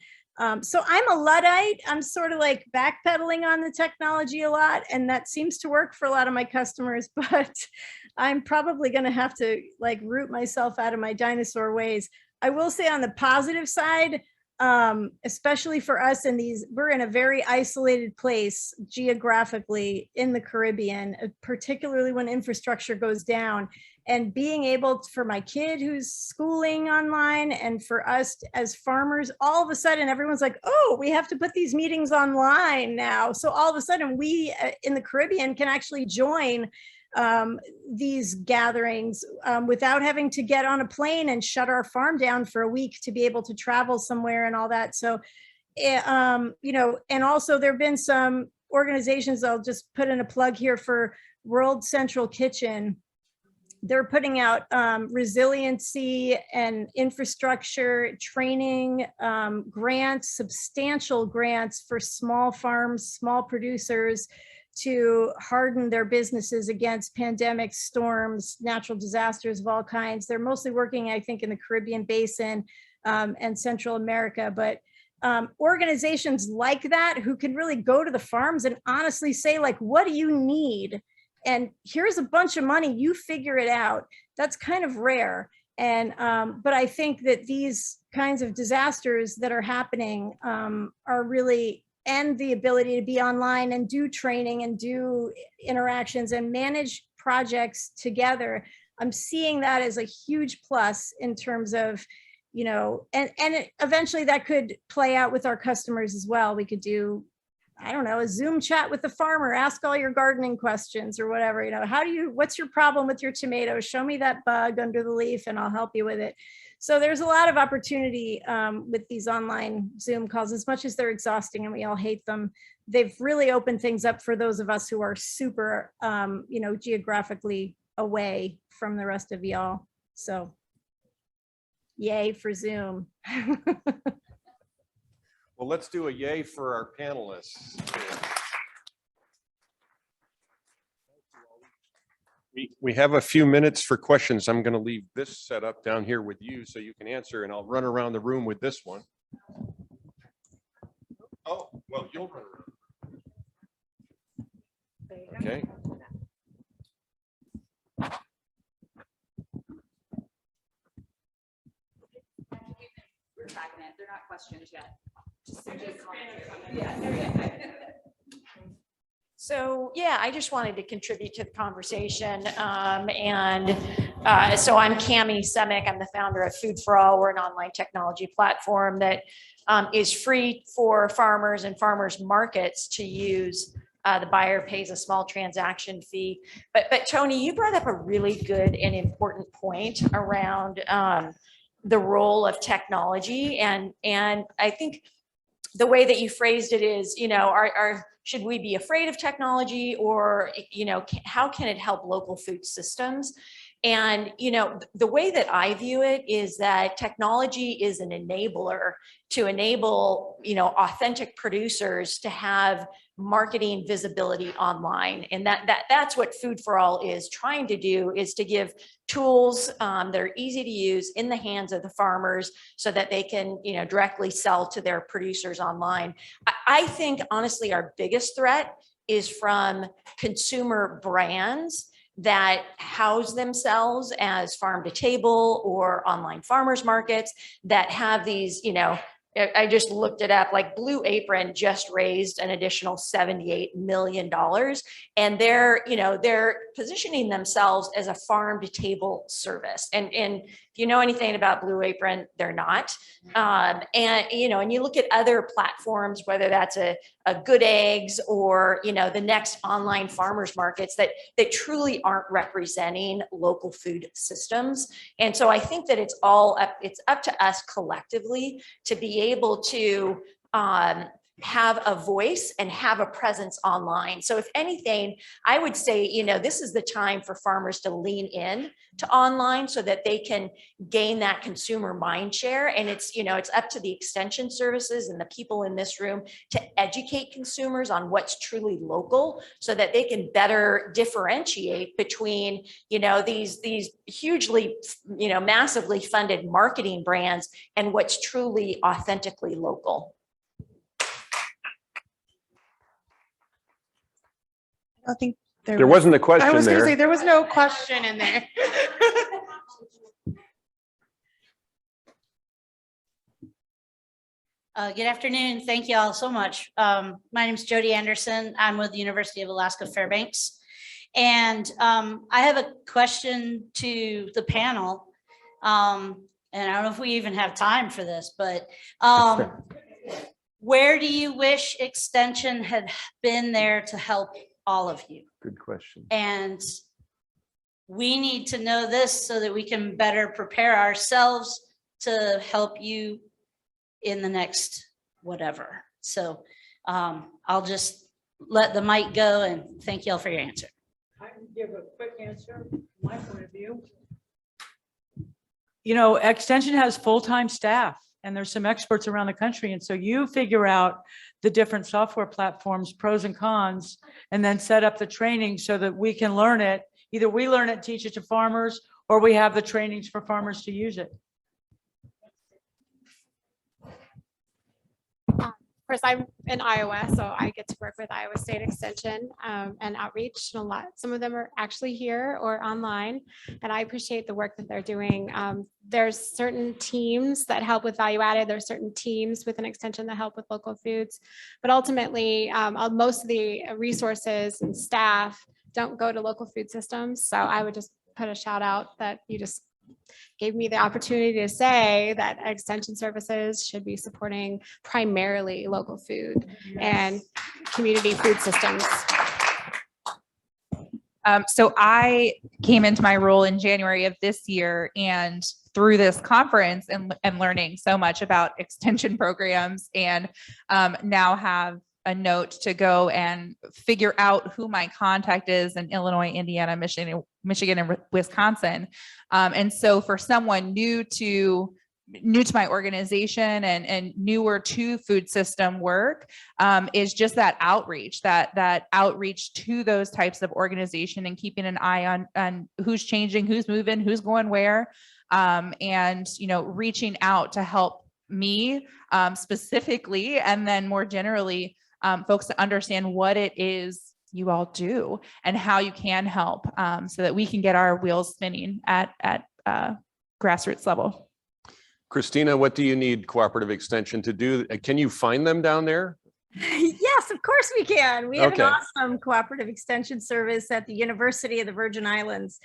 So I'm a Luddite. I'm sort of like backpedaling on the technology a lot, and that seems to work for a lot of my customers, but I'm probably going to have to like root myself out of my dinosaur ways. I will say on the positive side, especially for us we're in a very isolated place geographically in the Caribbean, particularly when infrastructure goes down. And being able for my kid who's schooling online, and for us as farmers, all of a sudden everyone's like, oh, we have to put these meetings online now. So all of a sudden we in the Caribbean can actually join these gatherings without having to get on a plane and shut our farm down for a week to be able to travel somewhere and all that. So you know, and also there've been some organizations, I'll just put in a plug here for World Central Kitchen. They're putting out resiliency and infrastructure training grants, substantial grants for small farms, small producers to harden their businesses against pandemics, storms, natural disasters of all kinds. They're mostly working, I think, in the Caribbean basin and Central America, but organizations like that who can really go to the farms and honestly say, like, what do you need? And here's a bunch of money, you figure it out. That's kind of rare. And, but I think that these kinds of disasters that are happening are really, and the ability to be online and do training and do interactions and manage projects together. I'm seeing that as a huge plus in terms of, you know, and eventually that could play out with our customers as well. We could do, I don't know, a Zoom chat with the farmer, ask all your gardening questions or whatever, you know, what's your problem with your tomatoes? Show me that bug under the leaf and I'll help you with it. So there's a lot of opportunity with these online Zoom calls, as much as they're exhausting and we all hate them. They've really opened things up for those of us who are super, you know, geographically away from the rest of y'all. So yay for Zoom. Well, let's do a yay for our panelists. We have a few minutes for questions. I'm going to leave this set up down here with you so you can answer, and I'll run around the room with this one. Oh, well, you'll run around. Okay. We're tracking it. They're not questions yet. So yeah, I just wanted to contribute to the conversation. So I'm Cami Semick. I'm the founder of Food for All. We're an online technology platform that is free for farmers and farmers markets to use. The buyer pays a small transaction fee. But Tony, you brought up a really good and important point around the role of technology. And I think the way that you phrased it is, you know, should we be afraid of technology, or, you know, how can it help local food systems? And, you know, the way that I view it is that technology is an enabler to enable, you know, authentic producers to have marketing visibility online. And that's what Food for All is trying to do, is to give tools that are easy to use in the hands of the farmers so that they can, you know, directly sell to their producers online. I think, honestly, our biggest threat is from consumer brands that house themselves as farm to table or online farmers markets that have these, you know, I just looked it up, like Blue Apron just raised an additional $78 million, and they're, you know, they're positioning themselves as a farm to table service. And if you know anything about Blue Apron, they're not. And, you know, and you look at other platforms, whether that's a Good Eggs or, you know, the next online farmers markets that truly aren't representing local food systems. And so I think that it's up to us collectively to be able to have a voice and have a presence online. So if anything, I would say, you know, this is the time for farmers to lean in to online so that they can gain that consumer mind share. And it's, you know, it's up to the extension services and the people in this room to educate consumers on what's truly local so that they can better differentiate between, you know, these hugely, you know, massively funded marketing brands and what's truly authentically local. I don't think There wasn't a question I was going to say there. there was no question in there. Good afternoon. Thank you all so much. My name is Jody Anderson. I'm with the University of Alaska Fairbanks. And I have a question to the panel. And I don't know if we even have time for this, but where do you wish Extension had been there to help all of you? Good question. And we need to know this so that we can better prepare ourselves to help you in the next whatever. So I'll just let the mic go and thank y'all for your answer. I can give a quick answer from my point of view. You know, Extension has full-time staff and there's some experts around the country. And so you figure out the different software platforms, pros and cons, and then set up the training so that we can learn it. Either we learn it, teach it to farmers, or we have the trainings for farmers to use it. Of course, I'm in Iowa, so I get to work with Iowa State Extension and outreach. And some of them are actually here or online, and I appreciate the work that they're doing. There's certain teams that help with value added. There's certain teams within Extension that help with local foods, but ultimately, most of the resources and staff don't go to local food systems. So I would just put a shout out that you just gave me the opportunity to say that Extension services should be supporting primarily local food and community food systems. So I came into my role in January of this year, and through this conference and learning so much about extension programs, and now have a note to go and figure out who my contact is in Illinois, Indiana, Michigan, and Wisconsin. And so for someone new to my organization and newer to food system work, is just that outreach, that outreach to those types of organization and keeping an eye on who's changing, who's moving, who's going where, and, you know, reaching out to help me specifically, and then more generally, folks to understand what it is you all do and how you can help, so that we can get our wheels spinning at grassroots level. Christina, what do you need Cooperative Extension to do? Can you find them down there? Yes, of course we can. We have Okay. an awesome cooperative extension service at the University of the Virgin Islands.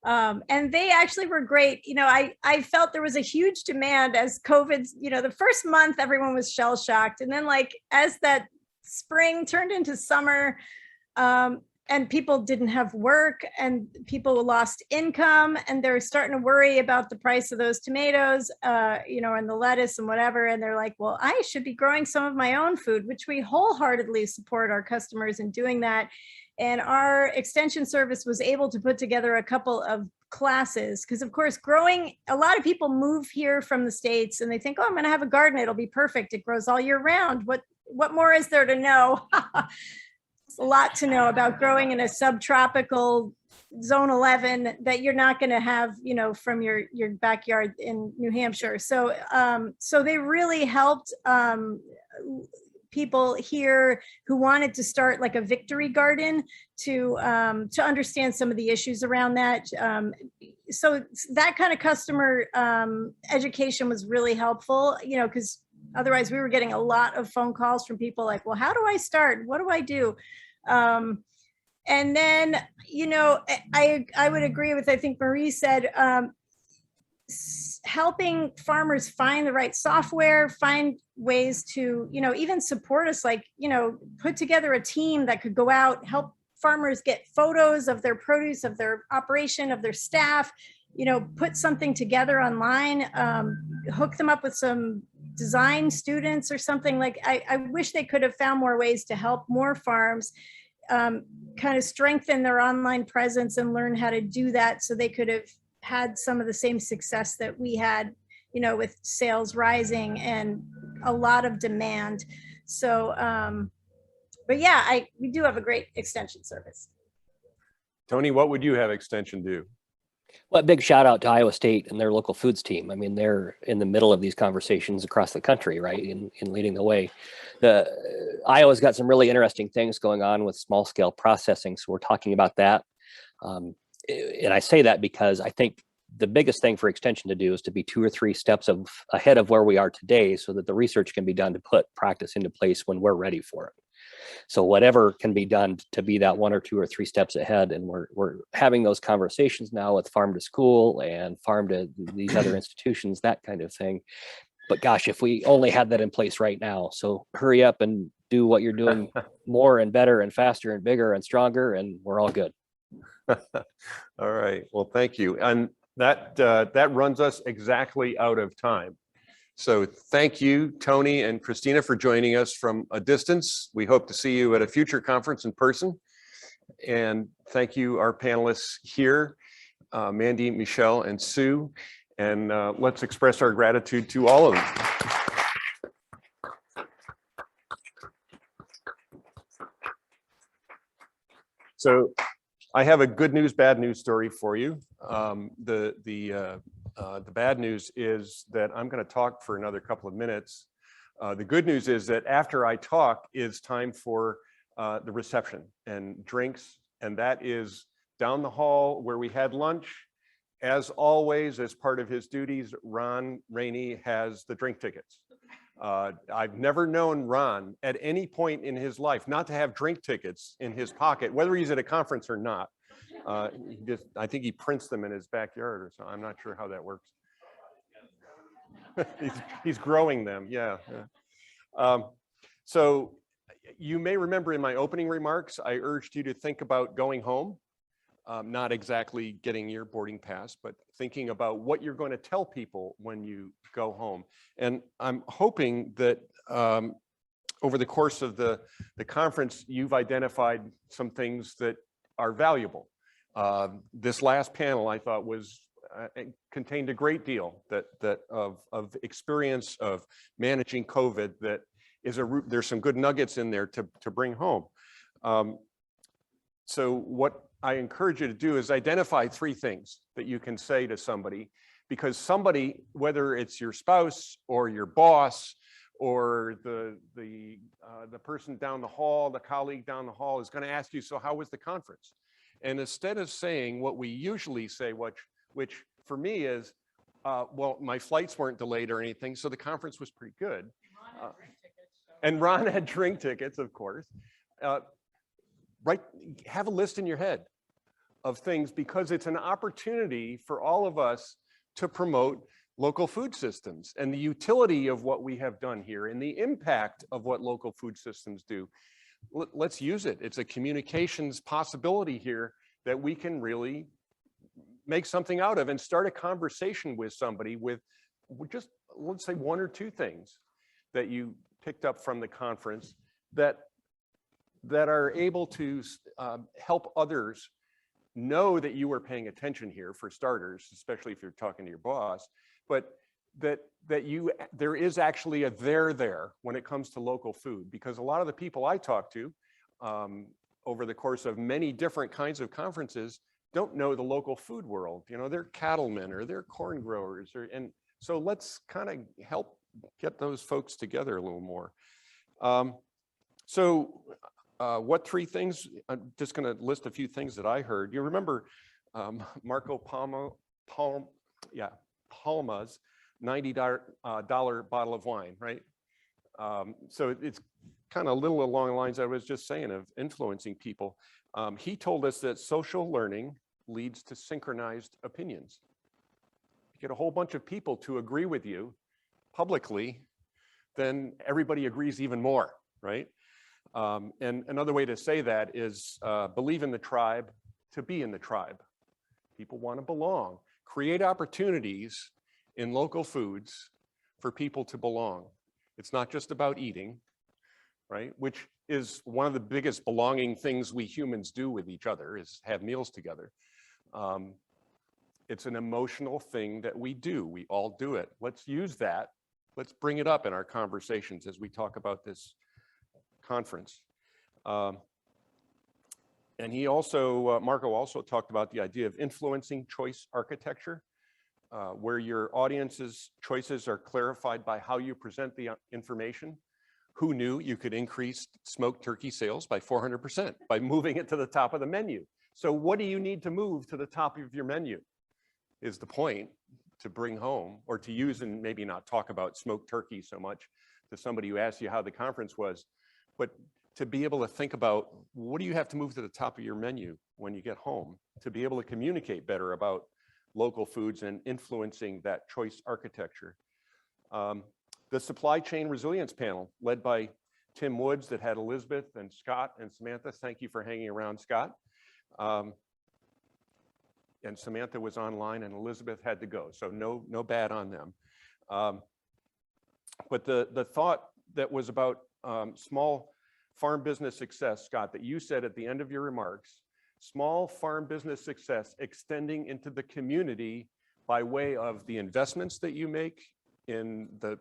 And they actually were great. You know, I felt there was a huge demand as COVID, you know, the first month everyone was shell shocked. And then like as that spring turned into summer, and people didn't have work and people lost income, and they're starting to worry about the price of those tomatoes, you know, and the lettuce and whatever. And they're like, well, I should be growing some of my own food, which we wholeheartedly support our customers in doing that. And our extension service was able to put together a couple of classes, because of course, a lot of people move here from the States and they think, oh, I'm going to have a garden. It'll be perfect. It grows all year round. What more is there to know? It's a lot to know about growing in a subtropical zone 11 that you're not going to have, you know, from your backyard in New Hampshire. So, so they really helped people here who wanted to start like a victory garden to understand some of the issues around that. So that kind of customer education was really helpful, you know, because otherwise we were getting a lot of phone calls from people like, well, how do I start? What do I do? And then, you know, I would agree with, I think Marie said, helping farmers find the right software, find ways to, you know, even support us, like, you know, put together a team that could go out, help farmers get photos of their produce, of their operation, of their staff, you know, put something together online, hook them up with some design students or something. Like, I wish they could have found more ways to help more farms kind of strengthen their online presence and learn how to do that, so they could have had some of the same success that we had, you know, with sales rising and a lot of demand. So, but yeah, we do have a great extension service. Tony, what would you have Extension do? Well, a big shout out to Iowa State and their local foods team. I mean, they're in the middle of these conversations across the country, right, in leading the way. Iowa's got some really interesting things going on with small scale processing, so we're talking about that. And I say that because I think the biggest thing for Extension to do is to be 2 or 3 steps ahead of where we are today, so that the research can be done to put practice into place when we're ready for it. So whatever can be done to be that 1 or 2 or 3 steps ahead. And we're having those conversations now with Farm to School and Farm to these other institutions, that kind of thing. But gosh, if we only had that in place right now. So hurry up and do what you're doing more and better and faster and bigger and stronger, and we're all good. All right. Well, thank you. And that runs us exactly out of time. So thank you, Tony and Christina, for joining us from a distance. We hope to see you at a future conference in person. And thank you, our panelists here, Mandy, Michelle, and Sue. And let's express our gratitude to all of them. So I have a good news, bad news story for you. The bad news is that I'm going to talk for another couple of minutes. The good news is that after I talk is time for the reception and drinks, and that is down the hall where we had lunch. As always, as part of his duties, Ron Rainey has the drink tickets. I've never known Ron at any point in his life not to have drink tickets in his pocket, whether he's at a conference or not. I think he prints them in his backyard or so. I'm not sure how that works. He's growing them, yeah. So you may remember in my opening remarks, I urged you to think about going home. Not exactly getting your boarding pass, but thinking about what you're going to tell people when you go home. And I'm hoping that over the course of the conference, you've identified some things that are valuable. This last panel I thought was contained a great deal of experience of managing COVID that is there's some good nuggets in there to bring home. So what I encourage you to do is identify 3 things that you can say to somebody, because somebody, whether it's your spouse or your boss or the person down the hall, the colleague down the hall, is going to ask you, so how was the conference? And instead of saying what we usually say, which for me is, well, my flights weren't delayed or anything, so the conference was pretty good. And Ron had drink tickets, of course. Right, have a list in your head of things, because it's an opportunity for all of us to promote local food systems and the utility of what we have done here and the impact of what local food systems do. Let's use it. It's a communications possibility here that we can really make something out of and start a conversation with somebody with just, let's say, 1 or 2 things that you picked up from the conference that are able to help others know that you are paying attention here, for starters, especially if you're talking to your boss, but that there is actually a there when it comes to local food. Because a lot of the people I talk to over the course of many different kinds of conferences don't know the local food world. You know, they're cattlemen or they're corn growers, and so let's kind of help get those folks together a little more. What 3 things? I'm just going to list a few things that I heard. You remember Marco Palma's $90 bottle of wine, right? So it's kind of a little along the lines I was just saying of influencing people. He told us that social learning leads to synchronized opinions. You get a whole bunch of people to agree with you publicly, then everybody agrees even more, right? And another way to say that is believe in the tribe to be in the tribe. People want to belong. Create opportunities in local foods for people to belong. It's not just about eating, right? Which is one of the biggest belonging things we humans do with each other, is have meals together. It's an emotional thing that we do. We all do it. Let's use that. Let's bring it up in our conversations as we talk about this conference. And he also, Marco also talked about the idea of influencing choice architecture, where your audience's choices are clarified by how you present the information. Who knew you could increase smoked turkey sales by 400% by moving it to the top of the menu? So what do you need to move to the top of your menu is the point to bring home, or to use, and maybe not talk about smoked turkey so much to somebody who asks you how the conference was, but to be able to think about what do you have to move to the top of your menu when you get home to be able to communicate better about local foods and influencing that choice architecture. The supply chain resilience panel led by Tim Woods that had Elizabeth and Scott and Samantha. Thank you for hanging around, Scott. And Samantha was online and Elizabeth had to go, so no bad on them. But the thought that was about small farm business success, Scott, that you said at the end of your remarks, small farm business success extending into the community by way of the investments that you make in the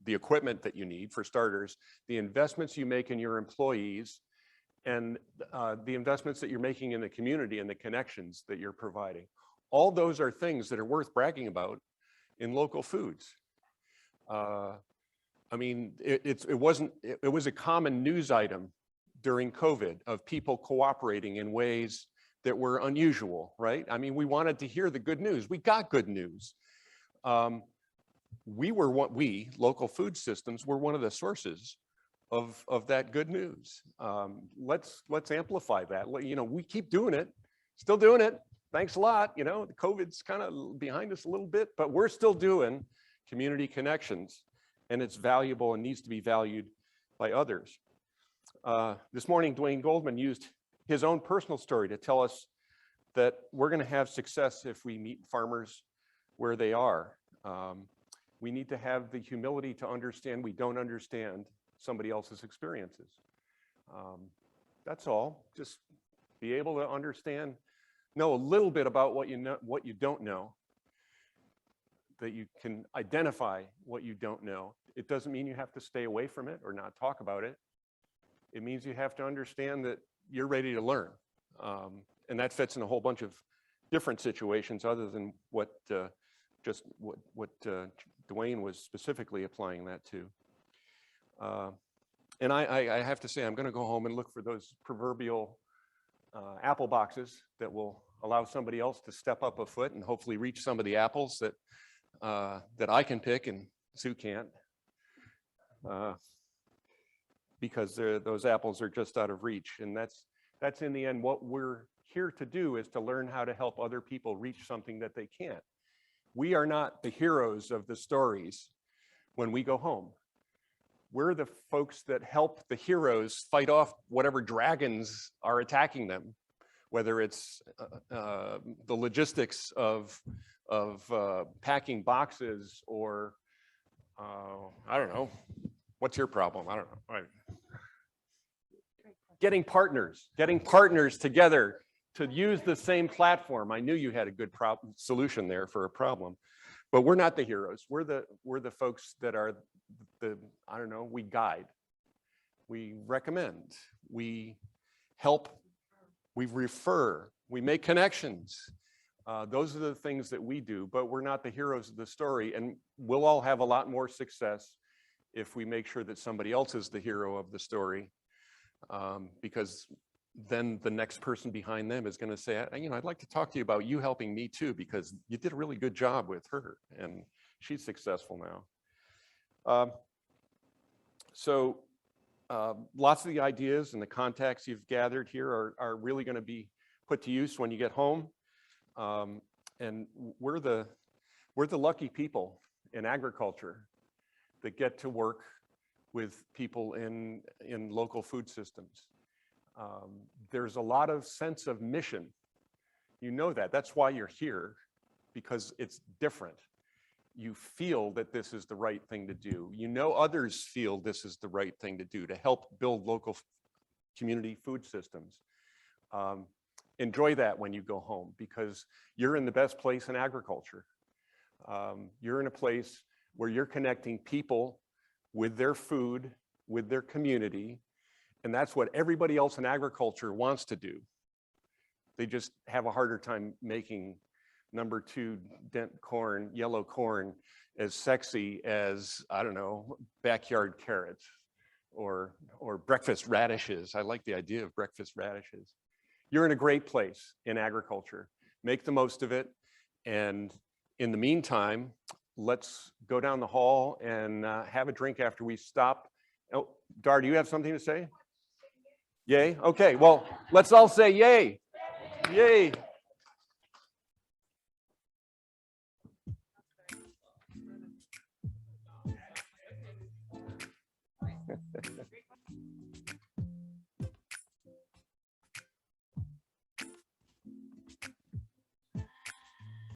equipment that you need for starters, the investments you make in your employees, and the investments that you're making in the community and the connections that you're providing. All those are things that are worth bragging about in local foods. I mean, it was a common news item during COVID of people cooperating in ways that were unusual, right? I mean, we wanted to hear the good news. We got good news. We, local food systems, were one of the sources of that good news. Let's amplify that. You know, we keep doing it, still doing it. Thanks a lot. You know, the COVID's kind of behind us a little bit, but we're still doing community connections, and it's valuable and needs to be valued by others. This morning, Dwayne Goldman used his own personal story to tell us that we're going to have success if we meet farmers where they are. We need to have the humility to understand we don't understand somebody else's experiences. That's all. Just be able to understand, know a little bit about what you know, what you don't know, that you can identify what you don't know. It doesn't mean you have to stay away from it or not talk about it. It means you have to understand that you're ready to learn. And that fits in a whole bunch of different situations other than what Dwayne was specifically applying that to. And I have to say, I'm going to go home and look for those proverbial apple boxes that will allow somebody else to step up a foot and hopefully reach some of the apples that that I can pick and Sue can't, because those apples are just out of reach. And that's in the end what we're here to do, is to learn how to help other people reach something that they can't. We are not the heroes of the stories when we go home. We're the folks that help the heroes fight off whatever dragons are attacking them, whether it's the logistics of packing boxes or I don't know, what's your problem? I don't know. Right. Getting partners together to use the same platform. I knew you had a good solution there for a problem, but we're not the heroes. We're the folks that are I don't know, we guide, we recommend, we help, we refer, we make connections. Those are the things that we do, but we're not the heroes of the story. And we'll all have a lot more success if we make sure that somebody else is the hero of the story, because then the next person behind them is going to say, you know, I'd like to talk to you about you helping me too, because you did a really good job with her and she's successful now. So lots of the ideas and the contacts you've gathered here are really going to be put to use when you get home. And we're the lucky people in agriculture that get to work with people in local food systems. There's a lot of sense of mission. You know that. That's why you're here, because it's different. You feel that this is the right thing to do. You know others feel this is the right thing to do to help build local community food systems. Enjoy that when you go home, because you're in the best place in agriculture. You're in a place where you're connecting people with their food, with their community, and that's what everybody else in agriculture wants to do. They just have a harder time making number 2 dent corn, yellow corn, as sexy as, I don't know, backyard carrots or breakfast radishes. I like the idea of breakfast radishes. You're in a great place in agriculture. Make the most of it. And in the meantime, let's go down the hall and have a drink after we stop. Oh, Dar, do you have something to say? Yay? Okay, well, let's all say yay. Yay.